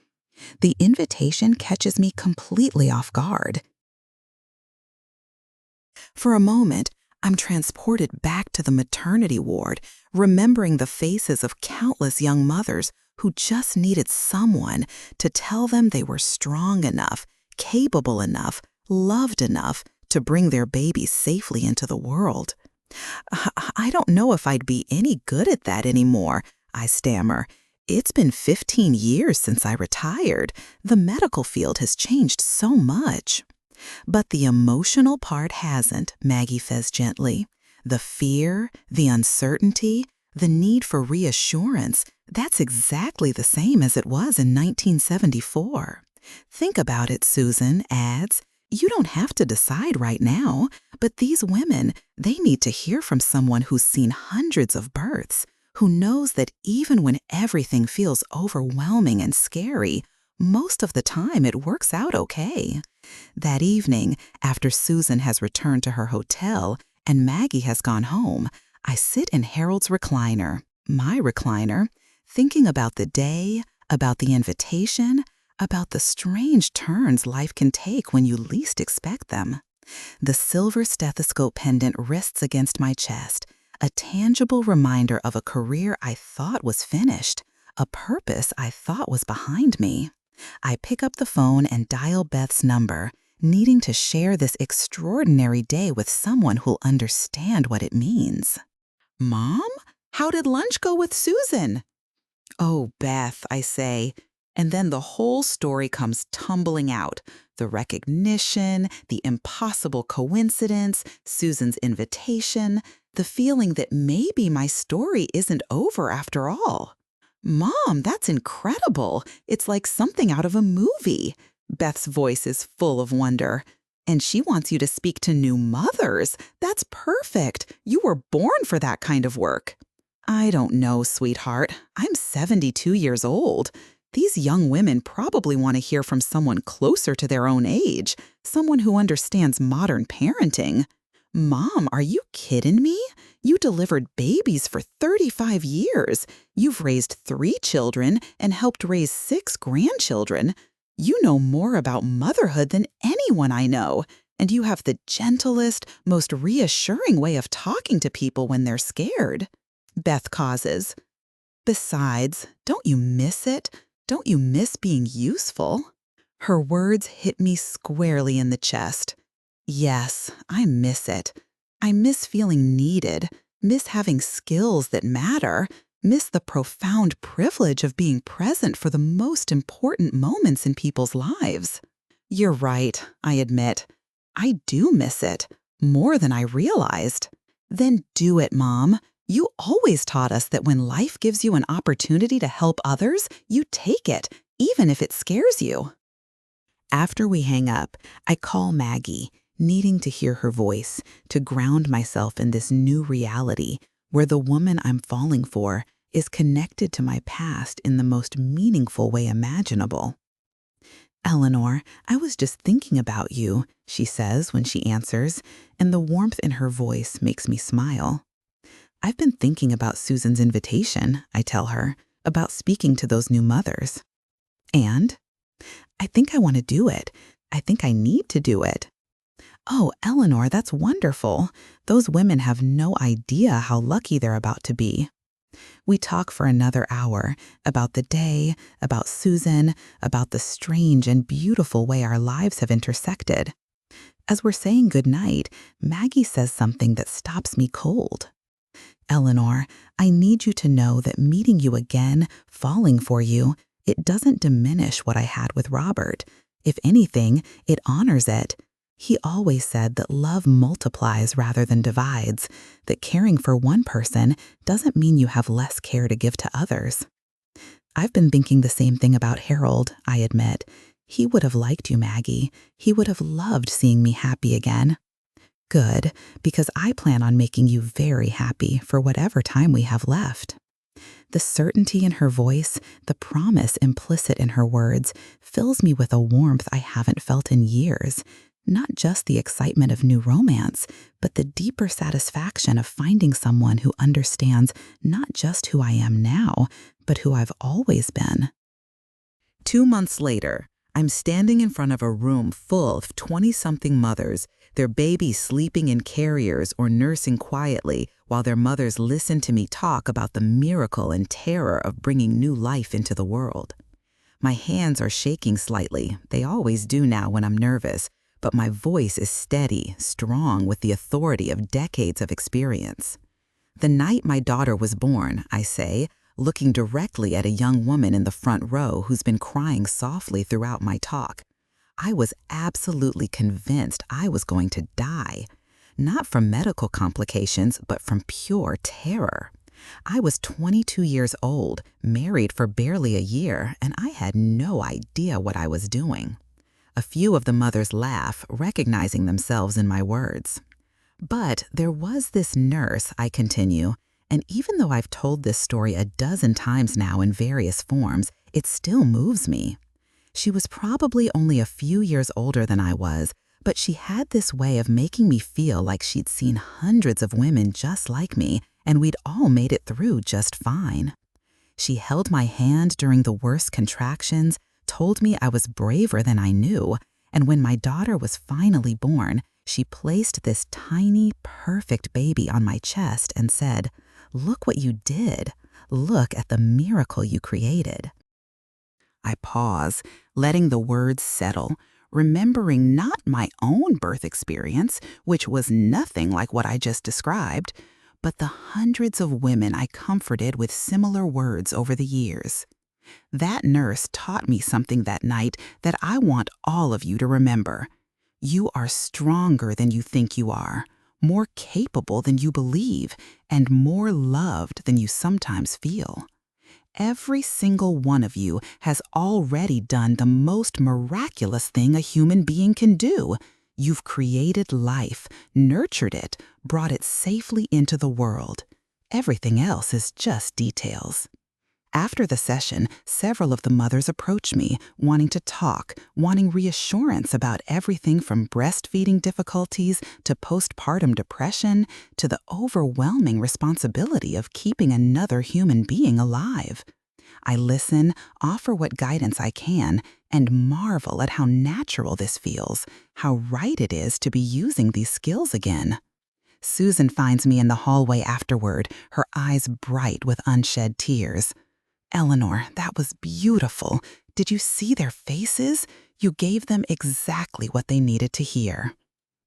The invitation catches me completely off guard. For a moment, I'm transported back to the maternity ward, remembering the faces of countless young mothers who just needed someone to tell them they were strong enough, capable enough, loved enough to bring their babies safely into the world. I don't know if I'd be any good at that anymore, I stammer. It's been 15 years since I retired. The medical field has changed so much. But the emotional part hasn't, Maggie says gently. The fear, the uncertainty, the need for reassurance, that's exactly the same as it was in 1974. Think about it, Susan adds. You don't have to decide right now, but these women, they need to hear from someone who's seen hundreds of births, who knows that even when everything feels overwhelming and scary, most of the time it works out okay. That evening, after Susan has returned to her hotel and Maggie has gone home, I sit in Harold's recliner, my recliner, thinking about the day, about the invitation, about the strange turns life can take when you least expect them. The silver stethoscope pendant rests against my chest, a tangible reminder of a career I thought was finished, a purpose I thought was behind me. I pick up the phone and dial Beth's number, needing to share this extraordinary day with someone who'll understand what it means. Mom? How did lunch go with Susan? Oh, Beth, I say. And then the whole story comes tumbling out. The recognition, the impossible coincidence, Susan's invitation, the feeling that maybe my story isn't over after all. Mom, that's incredible. It's like something out of a movie. Beth's voice is full of wonder. And she wants you to speak to new mothers. That's perfect. You were born for that kind of work. I don't know, sweetheart. I'm 72 years old. These young women probably want to hear from someone closer to their own age, someone who understands modern parenting. Mom, are you kidding me? You delivered babies for 35 years. You've raised 3 children and helped raise 6 grandchildren. You know more about motherhood than anyone I know, and you have the gentlest, most reassuring way of talking to people when they're scared. Beth causes. Besides, don't you miss it? Don't you miss being useful? Her words hit me squarely in the chest. Yes, I miss it. I miss feeling needed, miss having skills that matter, miss the profound privilege of being present for the most important moments in people's lives. You're right, I admit. I do miss it, more than I realized. Then do it, Mom. You always taught us that when life gives you an opportunity to help others, you take it, even if it scares you. After we hang up, I call Maggie, needing to hear her voice, to ground myself in this new reality where the woman I'm falling for is connected to my past in the most meaningful way imaginable. Eleanor, I was just thinking about you, she says when she answers, and the warmth in her voice makes me smile. I've been thinking about Susan's invitation, I tell her, about speaking to those new mothers. And I think I want to do it. I think I need to do it. Oh, Eleanor, that's wonderful. Those women have no idea how lucky they're about to be. We talk for another hour about the day, about Susan, about the strange and beautiful way our lives have intersected. As we're saying goodnight, Maggie says something that stops me cold. Eleanor, I need you to know that meeting you again, falling for you, it doesn't diminish what I had with Robert. If anything, it honors it. He always said that love multiplies rather than divides, that caring for one person doesn't mean you have less care to give to others. I've been thinking the same thing about Harold, I admit. He would have liked you, Maggie. He would have loved seeing me happy again. Good, because I plan on making you very happy for whatever time we have left. The certainty in her voice, the promise implicit in her words, fills me with a warmth I haven't felt in years. Not just the excitement of new romance, but the deeper satisfaction of finding someone who understands not just who I am now, but who I've always been. 2 months later, I'm standing in front of a room full of 20-something mothers, their babies sleeping in carriers or nursing quietly while their mothers listen to me talk about the miracle and terror of bringing new life into the world. My hands are shaking slightly. They always do now when I'm nervous, but my voice is steady, strong with the authority of decades of experience. The night my daughter was born, I say, looking directly at a young woman in the front row who's been crying softly throughout my talk, I was absolutely convinced I was going to die. Not from medical complications, but from pure terror. I was 22 years old, married for barely a year, and I had no idea what I was doing. A few of the mothers laugh, recognizing themselves in my words. But there was this nurse, I continue, and even though I've told this story a dozen times now in various forms, it still moves me. She was probably only a few years older than I was, but she had this way of making me feel like she'd seen hundreds of women just like me, and we'd all made it through just fine. She held my hand during the worst contractions, told me I was braver than I knew, and when my daughter was finally born, she placed this tiny, perfect baby on my chest and said, "Look what you did. Look at the miracle you created." I pause, letting the words settle, remembering not my own birth experience, which was nothing like what I just described, but the hundreds of women I comforted with similar words over the years. That nurse taught me something that night that I want all of you to remember. You are stronger than you think you are, more capable than you believe, and more loved than you sometimes feel. Every single one of you has already done the most miraculous thing a human being can do. You've created life, nurtured it, brought it safely into the world. Everything else is just details. After the session, several of the mothers approached me, wanting to talk, wanting reassurance about everything from breastfeeding difficulties to postpartum depression to the overwhelming responsibility of keeping another human being alive. I listen, offer what guidance I can, and marvel at how natural this feels, how right it is to be using these skills again. Susan finds me in the hallway afterward, her eyes bright with unshed tears. "Eleanor, that was beautiful. Did you see their faces? You gave them exactly what they needed to hear."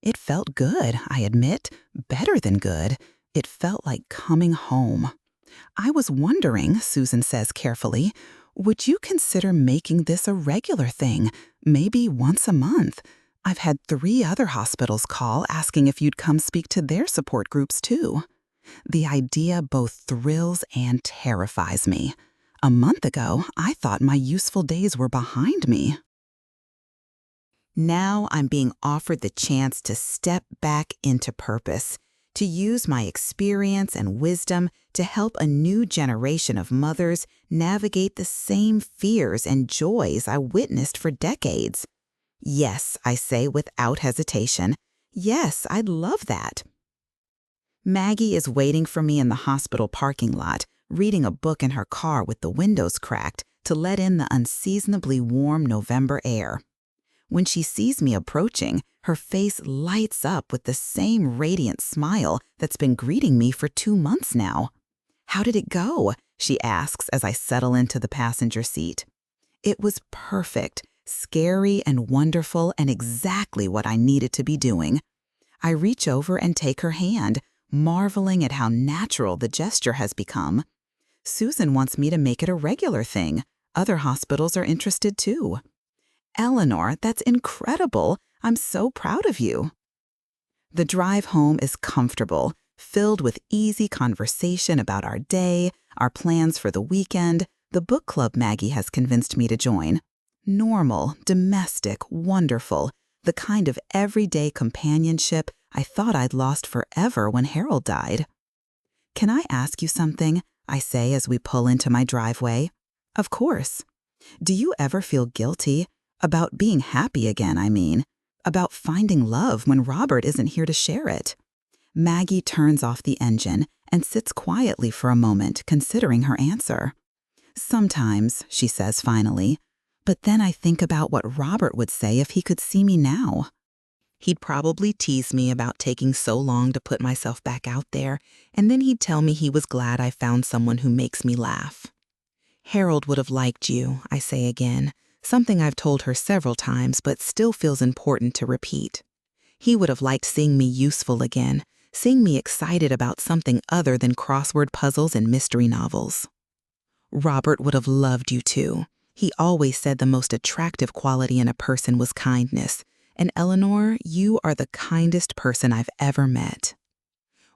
It felt good, I admit, better than good. It felt like coming home. "I was wondering," Susan says carefully, "would you consider making this a regular thing, maybe once a month? I've had 3 other hospitals call asking if you'd come speak to their support groups too." The idea both thrills and terrifies me. A month ago, I thought my useful days were behind me. Now I'm being offered the chance to step back into purpose, to use my experience and wisdom to help a new generation of mothers navigate the same fears and joys I witnessed for decades. Yes, I say without hesitation. Yes, I'd love that. Maggie is waiting for me in the hospital parking lot, reading a book in her car with the windows cracked to let in the unseasonably warm November air. When she sees me approaching, her face lights up with the same radiant smile that's been greeting me for 2 months now. "How did it go?" she asks as I settle into the passenger seat. It was perfect, scary and wonderful, and exactly what I needed to be doing. I reach over and take her hand, marveling at how natural the gesture has become. Susan wants me to make it a regular thing. Other hospitals are interested too. "Eleanor, that's incredible. I'm so proud of you." The drive home is comfortable, filled with easy conversation about our day, our plans for the weekend, the book club Maggie has convinced me to join. Normal, domestic, wonderful, the kind of everyday companionship I thought I'd lost forever when Harold died. "Can I ask you something?" I say as we pull into my driveway. "Of course." "Do you ever feel guilty? About being happy again, I mean. about finding love when Robert isn't here to share it. Maggie turns off the engine and sits quietly for a moment, considering her answer. Sometimes, she says finally, but then I think about what Robert would say if he could see me now. He'd probably tease me about taking so long to put myself back out there, and then he'd tell me he was glad I found someone who makes me laugh. Harold would have liked you, I say again, something I've told her several times but still feels important to repeat. He would have liked seeing me useful again, seeing me excited about something other than crossword puzzles and mystery novels. Robert would have loved you too. He always said the most attractive quality in a person was kindness, and Eleanor, you are the kindest person I've ever met.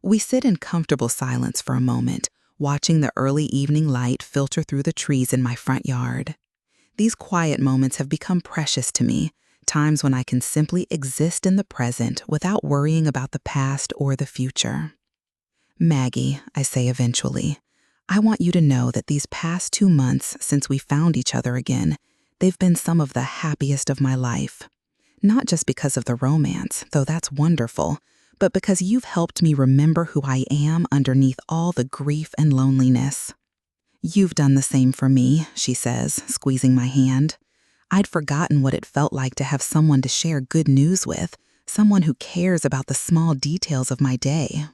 We sit in comfortable silence for a moment, watching the early evening light filter through the trees in my front yard. These quiet moments have become precious to me, times when I can simply exist in the present without worrying about the past or the future. Maggie, I say eventually, I want you to know that these past 2 months since we found each other again, they've been some of the happiest of my life. Not just because of the romance, though that's wonderful, but because you've helped me remember who I am underneath all the grief and loneliness. You've done the same for me, she says, squeezing my hand. I'd forgotten what it felt like to have someone to share good news with, someone who cares about the small details of my day.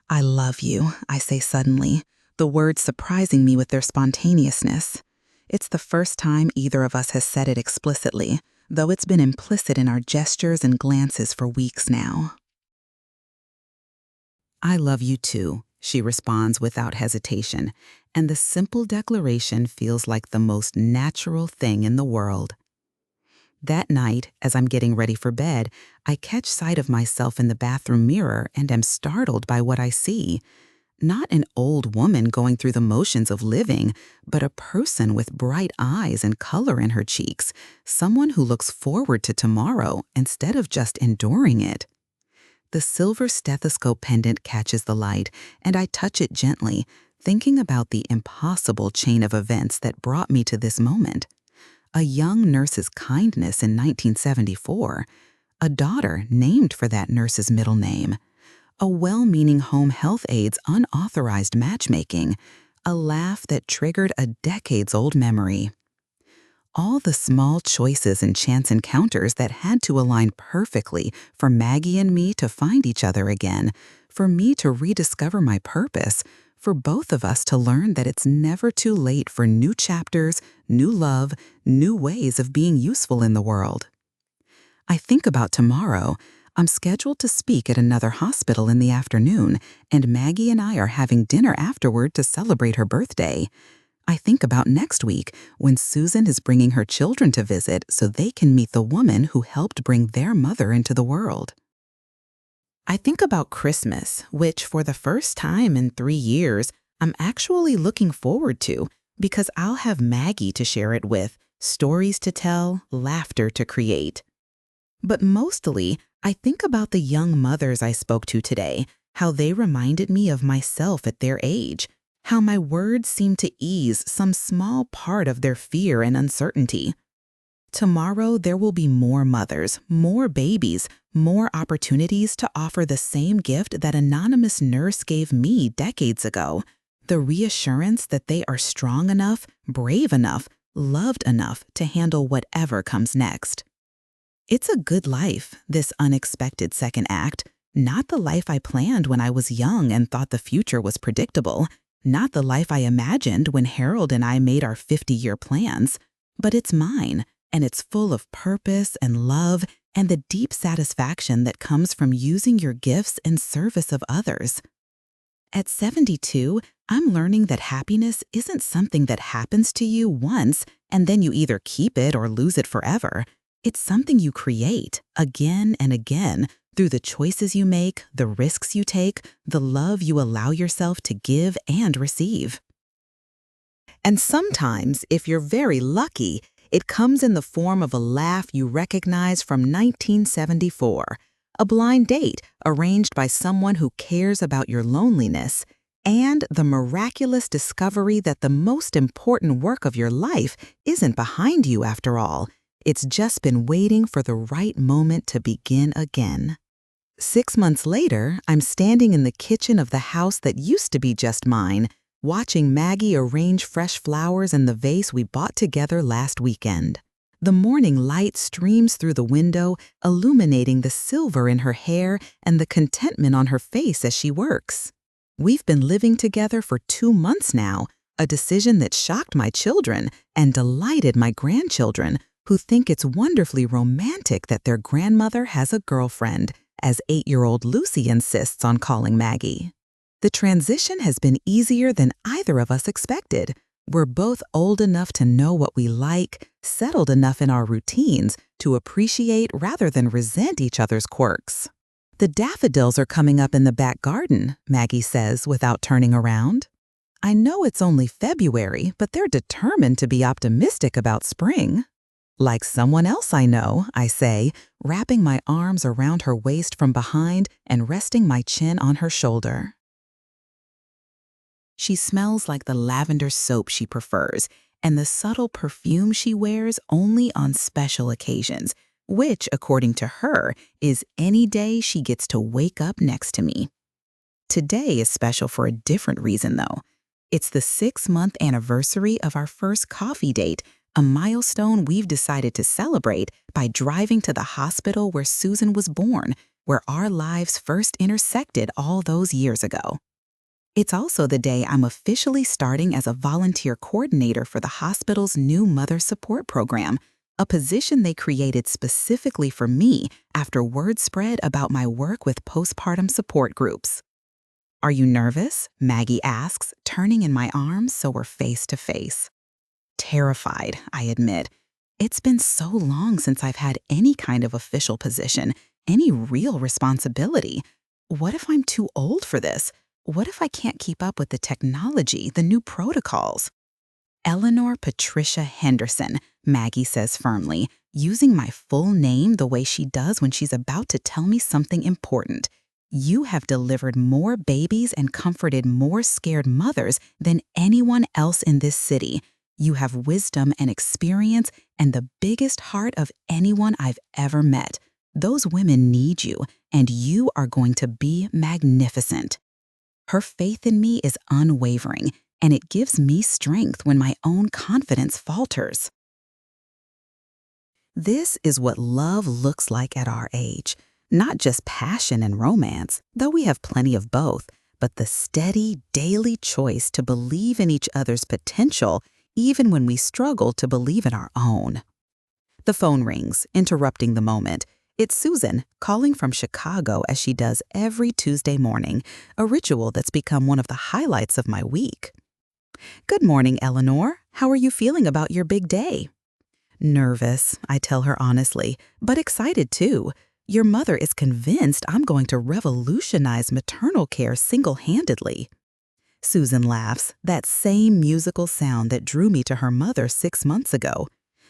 I love you, I say suddenly, the words surprising me with their spontaneousness. It's the first time either of us has said it explicitly, though it's been implicit in our gestures and glances for weeks now. I love you too, she responds without hesitation, and the simple declaration feels like the most natural thing in the world. That night, as I'm getting ready for bed, I catch sight of myself in the bathroom mirror and am startled by what I see. Not an old woman going through the motions of living, but a person with bright eyes and color in her cheeks, someone who looks forward to tomorrow instead of just enduring it. The silver stethoscope pendant catches the light, and I touch it gently, thinking about the impossible chain of events that brought me to this moment. A young nurse's kindness in 1974, a daughter named for that nurse's middle name, a well-meaning home health aide's unauthorized matchmaking, a laugh that triggered a decades-old memory. All the small choices and chance encounters that had to align perfectly for Maggie and me to find each other again, for me to rediscover my purpose, for both of us to learn that it's never too late for new chapters, new love, new ways of being useful in the world. I think about tomorrow. I'm scheduled to speak at another hospital in the afternoon, and Maggie and I are having dinner afterward to celebrate her birthday. I think about next week when Susan is bringing her children to visit so they can meet the woman who helped bring their mother into the world. I think about Christmas, which for the first time in 3 years, I'm actually looking forward to because I'll have Maggie to share it with, stories to tell, laughter to create. But mostly, I think about the young mothers I spoke to today, how they reminded me of myself at their age, how my words seemed to ease some small part of their fear and uncertainty. Tomorrow, there will be more mothers, more babies, more opportunities to offer the same gift that anonymous nurse gave me decades ago, the reassurance that they are strong enough, brave enough, loved enough to handle whatever comes next. It's a good life, this unexpected second act, not the life I planned when I was young and thought the future was predictable, not the life I imagined when Harold and I made our 50-year plans, but it's mine, and it's full of purpose and love and the deep satisfaction that comes from using your gifts in service of others. At 72, I'm learning that happiness isn't something that happens to you once and then you either keep it or lose it forever. It's something you create again and again through the choices you make, the risks you take, the love you allow yourself to give and receive. And sometimes, if you're very lucky, it comes in the form of a laugh you recognize from 1974, a blind date arranged by someone who cares about your loneliness, and the miraculous discovery that the most important work of your life isn't behind you after all. It's just been waiting for the right moment to begin again. 6 months later, I'm standing in the kitchen of the house that used to be just mine, watching Maggie arrange fresh flowers in the vase we bought together last weekend. The morning light streams through the window, illuminating the silver in her hair and the contentment on her face as she works. We've been living together for 2 months now, a decision that shocked my children and delighted my grandchildren, who think it's wonderfully romantic that their grandmother has a girlfriend, as 8-year-old Lucy insists on calling Maggie. The transition has been easier than either of us expected. We're both old enough to know what we like, settled enough in our routines to appreciate rather than resent each other's quirks. "The daffodils are coming up in the back garden," Maggie says without turning around. I know it's only February, but they're determined to be optimistic about spring. "Like someone else I know," I say, wrapping my arms around her waist from behind and resting my chin on her shoulder. She smells like the lavender soap she prefers and the subtle perfume she wears only on special occasions, which, according to her, is any day she gets to wake up next to me. Today is special for a different reason, though. It's the 6-month anniversary of our first coffee date, a milestone we've decided to celebrate by driving to the hospital where Susan was born, where our lives first intersected all those years ago. It's also the day I'm officially starting as a volunteer coordinator for the hospital's new mother support program, a position they created specifically for me after word spread about my work with postpartum support groups. "Are you nervous?" Maggie asks, turning in my arms so we're face to face. Terrified, I admit. It's been so long since I've had any kind of official position, any real responsibility. What if I'm too old for this? What if I can't keep up with the technology, the new protocols? "Eleanor Patricia Henderson," Maggie says firmly, using my full name the way she does when she's about to tell me something important. "You have delivered more babies and comforted more scared mothers than anyone else in this city. You have wisdom and experience and the biggest heart of anyone I've ever met. Those women need you, and you are going to be magnificent." Her faith in me is unwavering, and it gives me strength when my own confidence falters. This is what love looks like at our age. Not just passion and romance, though we have plenty of both, but the steady, daily choice to believe in each other's potential, even when we struggle to believe in our own. The phone rings, interrupting the moment. It's Susan, calling from Chicago as she does every Tuesday morning, a ritual that's become one of the highlights of my week. "Good morning, Eleanor. How are you feeling about your big day?" "Nervous," I tell her honestly, "but excited too. Your mother is convinced I'm going to revolutionize maternal care single-handedly." Susan laughs, that same musical sound that drew me to her mother 6 months ago.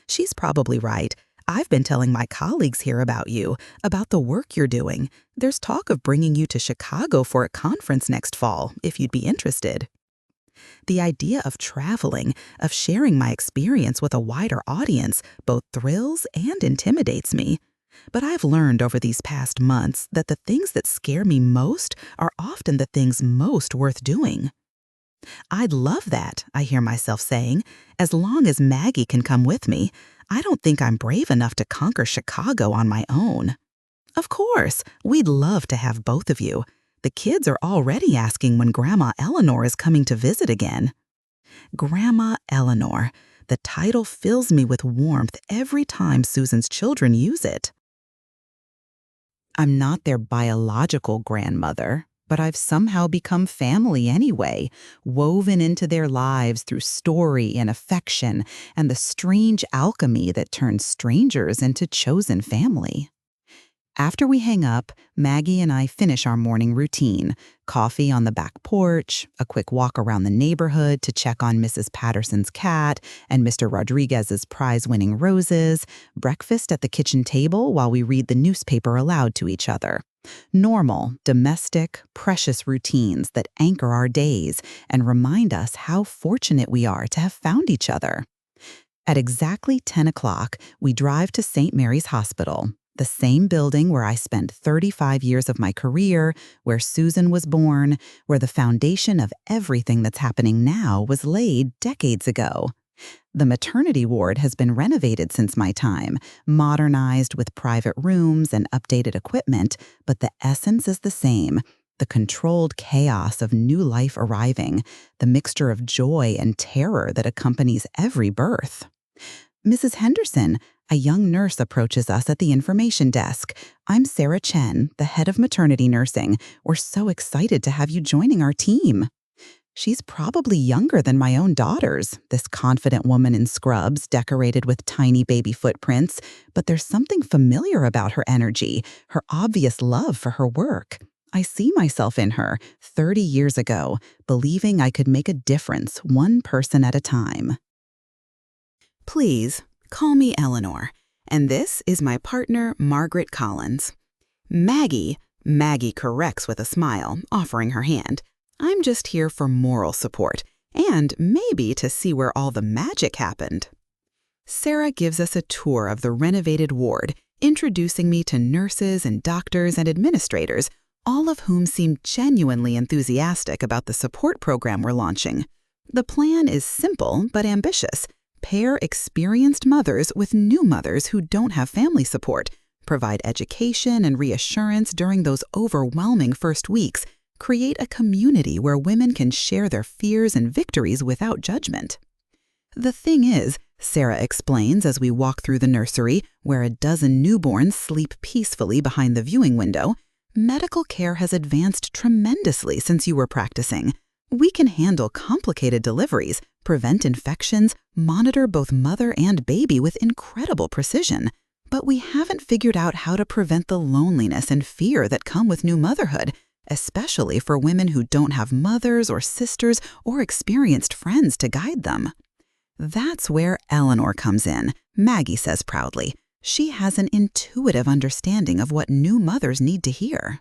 She's probably right. I've been telling my colleagues here about you, about the work you're doing. There's talk of bringing you to Chicago for a conference next fall, if you'd be interested. The idea of traveling, of sharing my experience with a wider audience, both thrills and intimidates me. But I've learned over these past months that the things that scare me most are often the things most worth doing. "I'd love that," I hear myself saying, "as long as Maggie can come with me. I don't think I'm brave enough to conquer Chicago on my own." "Of course, we'd love to have both of you. The kids are already asking when Grandma Eleanor is coming to visit again." Grandma Eleanor. The title fills me with warmth every time Susan's children use it. I'm not their biological grandmother, but I've somehow become family anyway, woven into their lives through story and affection and the strange alchemy that turns strangers into chosen family. After we hang up, Maggie and I finish our morning routine. Coffee on the back porch, a quick walk around the neighborhood to check on Mrs. Patterson's cat and Mr. Rodriguez's prize-winning roses, breakfast at the kitchen table while we read the newspaper aloud to each other. Normal, domestic, precious routines that anchor our days and remind us how fortunate we are to have found each other. At exactly 10 o'clock, we drive to St. Mary's Hospital, the same building where I spent 35 years of my career, where Susan was born, where the foundation of everything that's happening now was laid decades ago. The maternity ward has been renovated since my time, modernized with private rooms and updated equipment, but the essence is the same. The controlled chaos of new life arriving, the mixture of joy and terror that accompanies every birth. Mrs. Henderson, a young nurse approaches us at the information desk. I'm Sarah Chen, the head of maternity nursing. We're so excited to have you joining our team. She's probably younger than my own daughters, this confident woman in scrubs decorated with tiny baby footprints, but there's something familiar about her energy, her obvious love for her work. I see myself in her, 30 years ago, believing I could make a difference one person at a time. Please, call me Eleanor, and this is my partner, Margaret Collins. Maggie corrects with a smile, offering her hand. I'm just here for moral support, and maybe to see where all the magic happened. Sarah gives us a tour of the renovated ward, introducing me to nurses and doctors and administrators, all of whom seem genuinely enthusiastic about the support program we're launching. The plan is simple but ambitious. Pair experienced mothers with new mothers who don't have family support, provide education and reassurance during those overwhelming first weeks, create a community where women can share their fears and victories without judgment. The thing is, Sarah explains as we walk through the nursery, where a dozen newborns sleep peacefully behind the viewing window, medical care has advanced tremendously since you were practicing. We can handle complicated deliveries, prevent infections, monitor both mother and baby with incredible precision. But we haven't figured out how to prevent the loneliness and fear that come with new motherhood, especially for women who don't have mothers or sisters or experienced friends to guide them. That's where Eleanor comes in, Maggie says proudly. She has an intuitive understanding of what new mothers need to hear.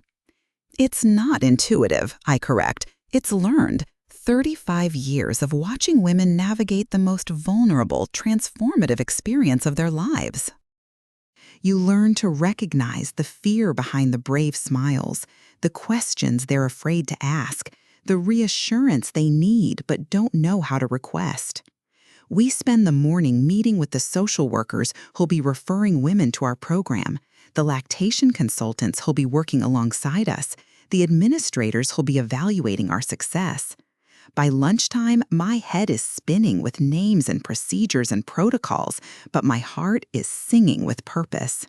It's not intuitive, I correct. It's learned. 35 years of watching women navigate the most vulnerable, transformative experience of their lives. You learn to recognize the fear behind the brave smiles, the questions they're afraid to ask, the reassurance they need but don't know how to request. We spend the morning meeting with the social workers who'll be referring women to our program, the lactation consultants who'll be working alongside us, the administrators who'll be evaluating our success. By lunchtime, my head is spinning with names and procedures and protocols, but my heart is singing with purpose.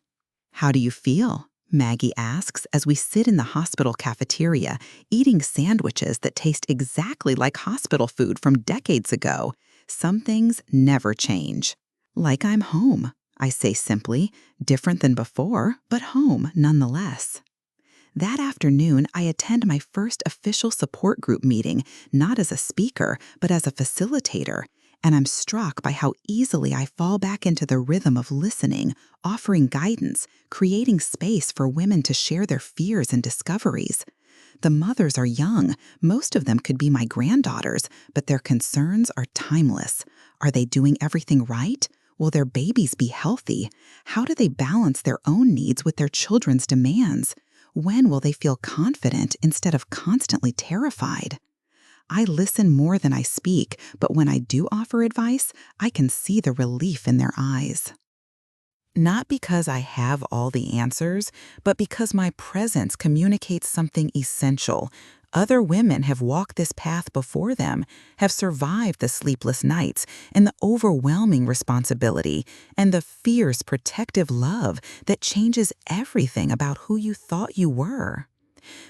How do you feel? Maggie asks as we sit in the hospital cafeteria, eating sandwiches that taste exactly like hospital food from decades ago. Some things never change. Like I'm home, I say simply, different than before, but home nonetheless. That afternoon, I attend my first official support group meeting, not as a speaker, but as a facilitator, and I'm struck by how easily I fall back into the rhythm of listening, offering guidance, creating space for women to share their fears and discoveries. The mothers are young. Most of them could be my granddaughters, but their concerns are timeless. Are they doing everything right? Will their babies be healthy? How do they balance their own needs with their children's demands? When will they feel confident instead of constantly terrified? I listen more than I speak, but when I do offer advice, I can see the relief in their eyes. Not because I have all the answers, but because my presence communicates something essential. Other women have walked this path before them, have survived the sleepless nights and the overwhelming responsibility and the fierce protective love that changes everything about who you thought you were.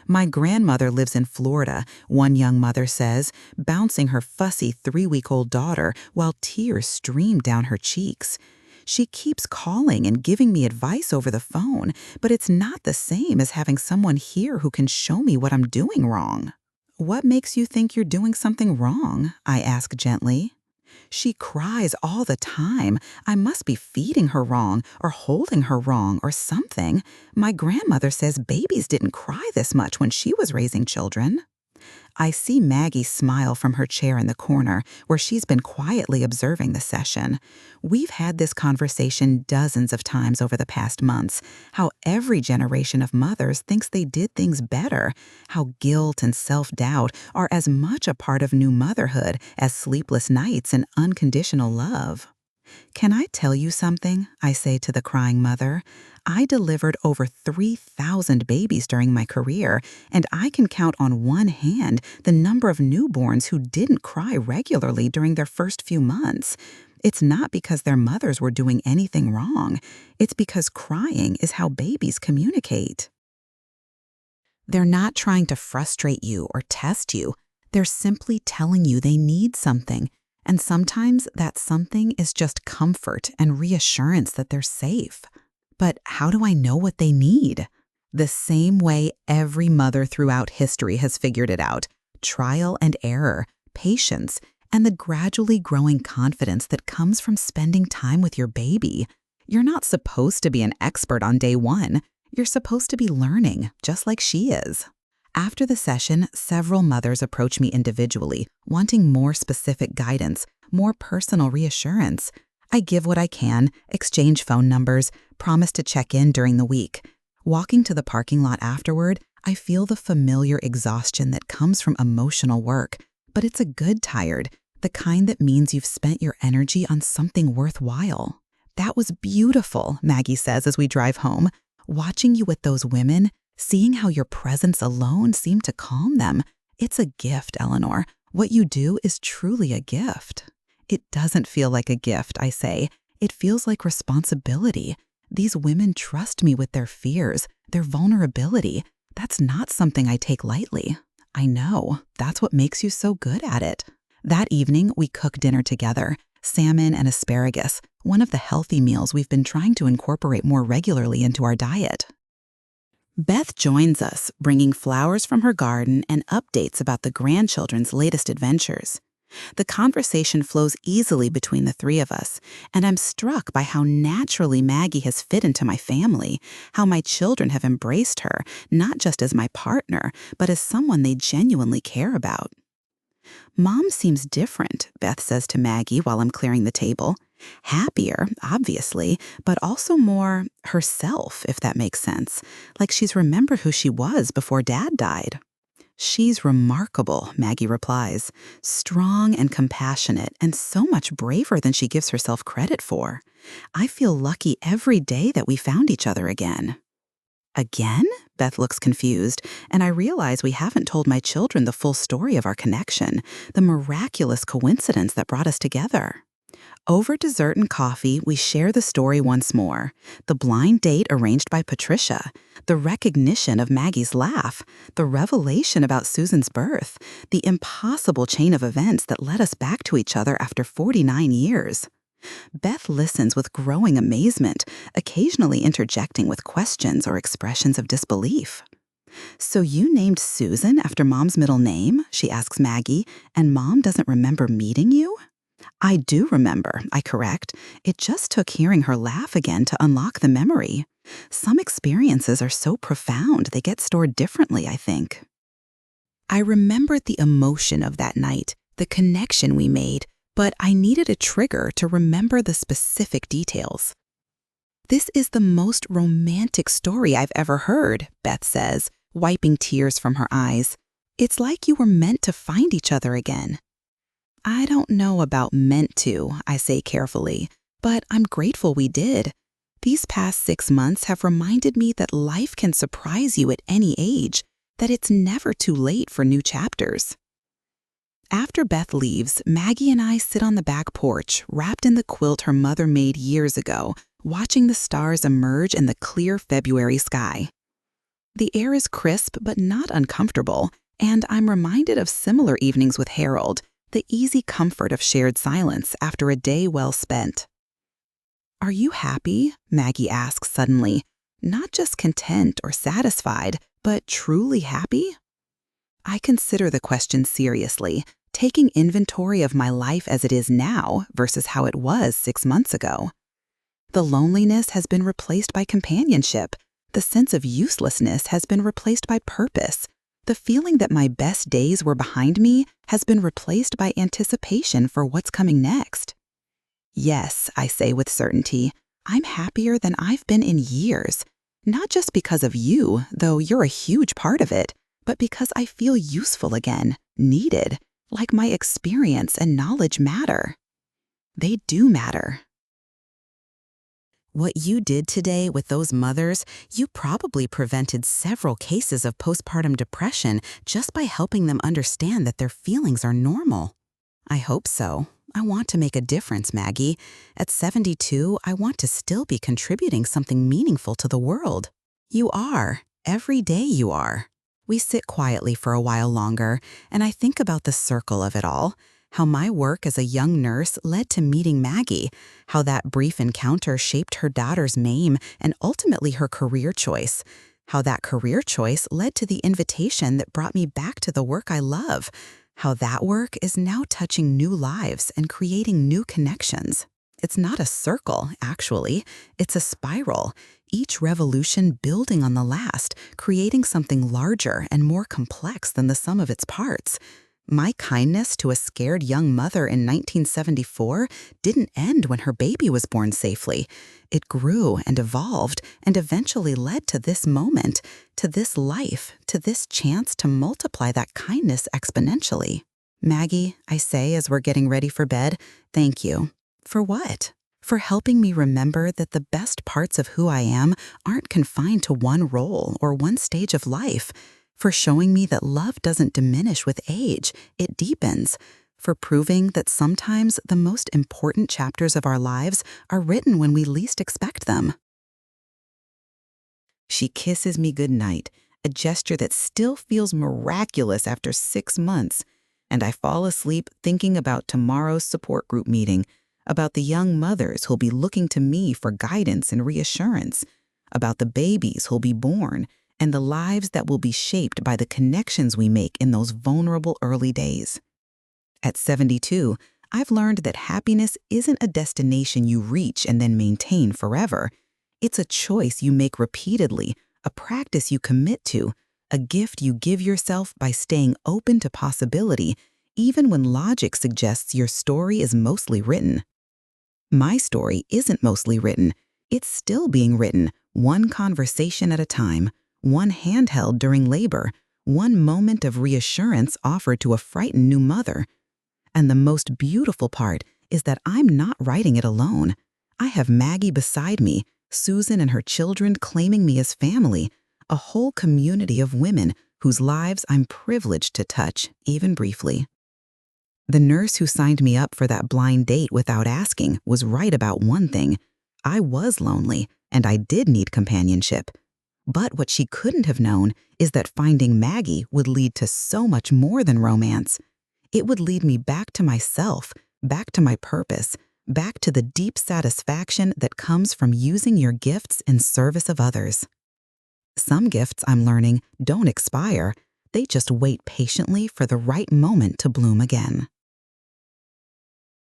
My grandmother lives in Florida, one young mother says, bouncing her fussy 3-week-old daughter while tears stream down her cheeks. She keeps calling and giving me advice over the phone, but it's not the same as having someone here who can show me what I'm doing wrong. What makes you think you're doing something wrong? I ask gently. She cries all the time. I must be feeding her wrong or holding her wrong or something. My grandmother says babies didn't cry this much when she was raising children. I see Maggie smile from her chair in the corner, where she's been quietly observing the session. We've had this conversation dozens of times over the past months, how every generation of mothers thinks they did things better, how guilt and self-doubt are as much a part of new motherhood as sleepless nights and unconditional love. "Can I tell you something?" I say to the crying mother. "I delivered over 3,000 babies during my career, and I can count on one hand the number of newborns who didn't cry regularly during their first few months. It's not because their mothers were doing anything wrong. It's because crying is how babies communicate." They're not trying to frustrate you or test you. They're simply telling you they need something. And sometimes that something is just comfort and reassurance that they're safe. But how do I know what they need? The same way every mother throughout history has figured it out: trial and error, patience, and the gradually growing confidence that comes from spending time with your baby. You're not supposed to be an expert on day one. You're supposed to be learning, just like she is. After the session, several mothers approach me individually, wanting more specific guidance, more personal reassurance. I give what I can, exchange phone numbers, promise to check in during the week. Walking to the parking lot afterward, I feel the familiar exhaustion that comes from emotional work, but it's a good tired, the kind that means you've spent your energy on something worthwhile. "That was beautiful," Maggie says as we drive home. "Watching you with those women, seeing how your presence alone seemed to calm them. It's a gift, Eleanor. What you do is truly a gift." "It doesn't feel like a gift," I say. "It feels like responsibility. These women trust me with their fears, their vulnerability. That's not something I take lightly." "I know. That's what makes you so good at it." That evening, we cook dinner together. Salmon and asparagus, one of the healthy meals we've been trying to incorporate more regularly into our diet. Beth joins us, bringing flowers from her garden and updates about the grandchildren's latest adventures. The conversation flows easily between the three of us, and I'm struck by how naturally Maggie has fit into my family, how my children have embraced her, not just as my partner, but as someone they genuinely care about. "Mom seems different," Beth says to Maggie while I'm clearing the table. "Happier, obviously, but also more herself, if that makes sense. Like she's remembered who she was before Dad died." "She's remarkable," Maggie replies. "Strong and compassionate, and so much braver than she gives herself credit for. I feel lucky every day that we found each other again." "Again?" Beth looks confused, and I realize we haven't told my children the full story of our connection, the miraculous coincidence that brought us together. Over dessert and coffee, we share the story once more. The blind date arranged by Patricia, the recognition of Maggie's laugh, the revelation about Susan's birth, the impossible chain of events that led us back to each other after 49 years. Beth listens with growing amazement, occasionally interjecting with questions or expressions of disbelief. "So you named Susan after Mom's middle name?" she asks Maggie, "and Mom doesn't remember meeting you?" "I do remember," I correct. "It just took hearing her laugh again to unlock the memory. Some experiences are so profound they get stored differently, I think." I remembered the emotion of that night, the connection we made, but I needed a trigger to remember the specific details. "This is the most romantic story I've ever heard," Beth says, wiping tears from her eyes. "It's like you were meant to find each other again." "I don't know about meant to," I say carefully, "but I'm grateful we did. These past 6 months have reminded me that life can surprise you at any age, that it's never too late for new chapters." After Beth leaves, Maggie and I sit on the back porch, wrapped in the quilt her mother made years ago, watching the stars emerge in the clear February sky. The air is crisp but not uncomfortable, and I'm reminded of similar evenings with Harold, the easy comfort of shared silence after a day well spent. "Are you happy?" Maggie asks suddenly. "Not just content or satisfied, but truly happy?" I consider the question seriously, taking inventory of my life as it is now versus how it was 6 months ago. The loneliness has been replaced by companionship. The sense of uselessness has been replaced by purpose. The feeling that my best days were behind me has been replaced by anticipation for what's coming next. Yes, I say with certainty, I'm happier than I've been in years. Not just because of you, though you're a huge part of it, but because I feel useful again, needed, like my experience and knowledge matter. They do matter. What you did today with those mothers, you probably prevented several cases of postpartum depression just by helping them understand that their feelings are normal. I hope so. I want to make a difference, Maggie. At 72, I want to still be contributing something meaningful to the world. You are. Every day you are. We sit quietly for a while longer, and I think about the circle of it all. How my work as a young nurse led to meeting Maggie, how that brief encounter shaped her daughter's name and ultimately her career choice, how that career choice led to the invitation that brought me back to the work I love, how that work is now touching new lives and creating new connections. It's not a circle, actually. It's a spiral, each revolution building on the last, creating something larger and more complex than the sum of its parts. My kindness to a scared young mother in 1974 didn't end when her baby was born safely. It grew and evolved and eventually led to this moment, to this life, to this chance to multiply that kindness exponentially. Maggie, I say as we're getting ready for bed, thank you. For what? For helping me remember that the best parts of who I am aren't confined to one role or one stage of life. For showing me that love doesn't diminish with age, it deepens. For proving that sometimes the most important chapters of our lives are written when we least expect them. She kisses me goodnight, a gesture that still feels miraculous after 6 months, and I fall asleep thinking about tomorrow's support group meeting, about the young mothers who'll be looking to me for guidance and reassurance, about the babies who'll be born, and the lives that will be shaped by the connections we make in those vulnerable early days. At 72, I've learned that happiness isn't a destination you reach and then maintain forever. It's a choice you make repeatedly, a practice you commit to, a gift you give yourself by staying open to possibility, even when logic suggests your story is mostly written. My story isn't mostly written. It's still being written, one conversation at a time, one handheld during labor, one moment of reassurance offered to a frightened new mother. And the most beautiful part is that I'm not writing it alone. I have Maggie beside me, Susan and her children claiming me as family, a whole community of women whose lives I'm privileged to touch, even briefly. The nurse who signed me up for that blind date without asking was right about one thing. I was lonely, and I did need companionship. But what she couldn't have known is that finding Maggie would lead to so much more than romance. It would lead me back to myself, back to my purpose, back to the deep satisfaction that comes from using your gifts in service of others. Some gifts, I'm learning, don't expire. They just wait patiently for the right moment to bloom again.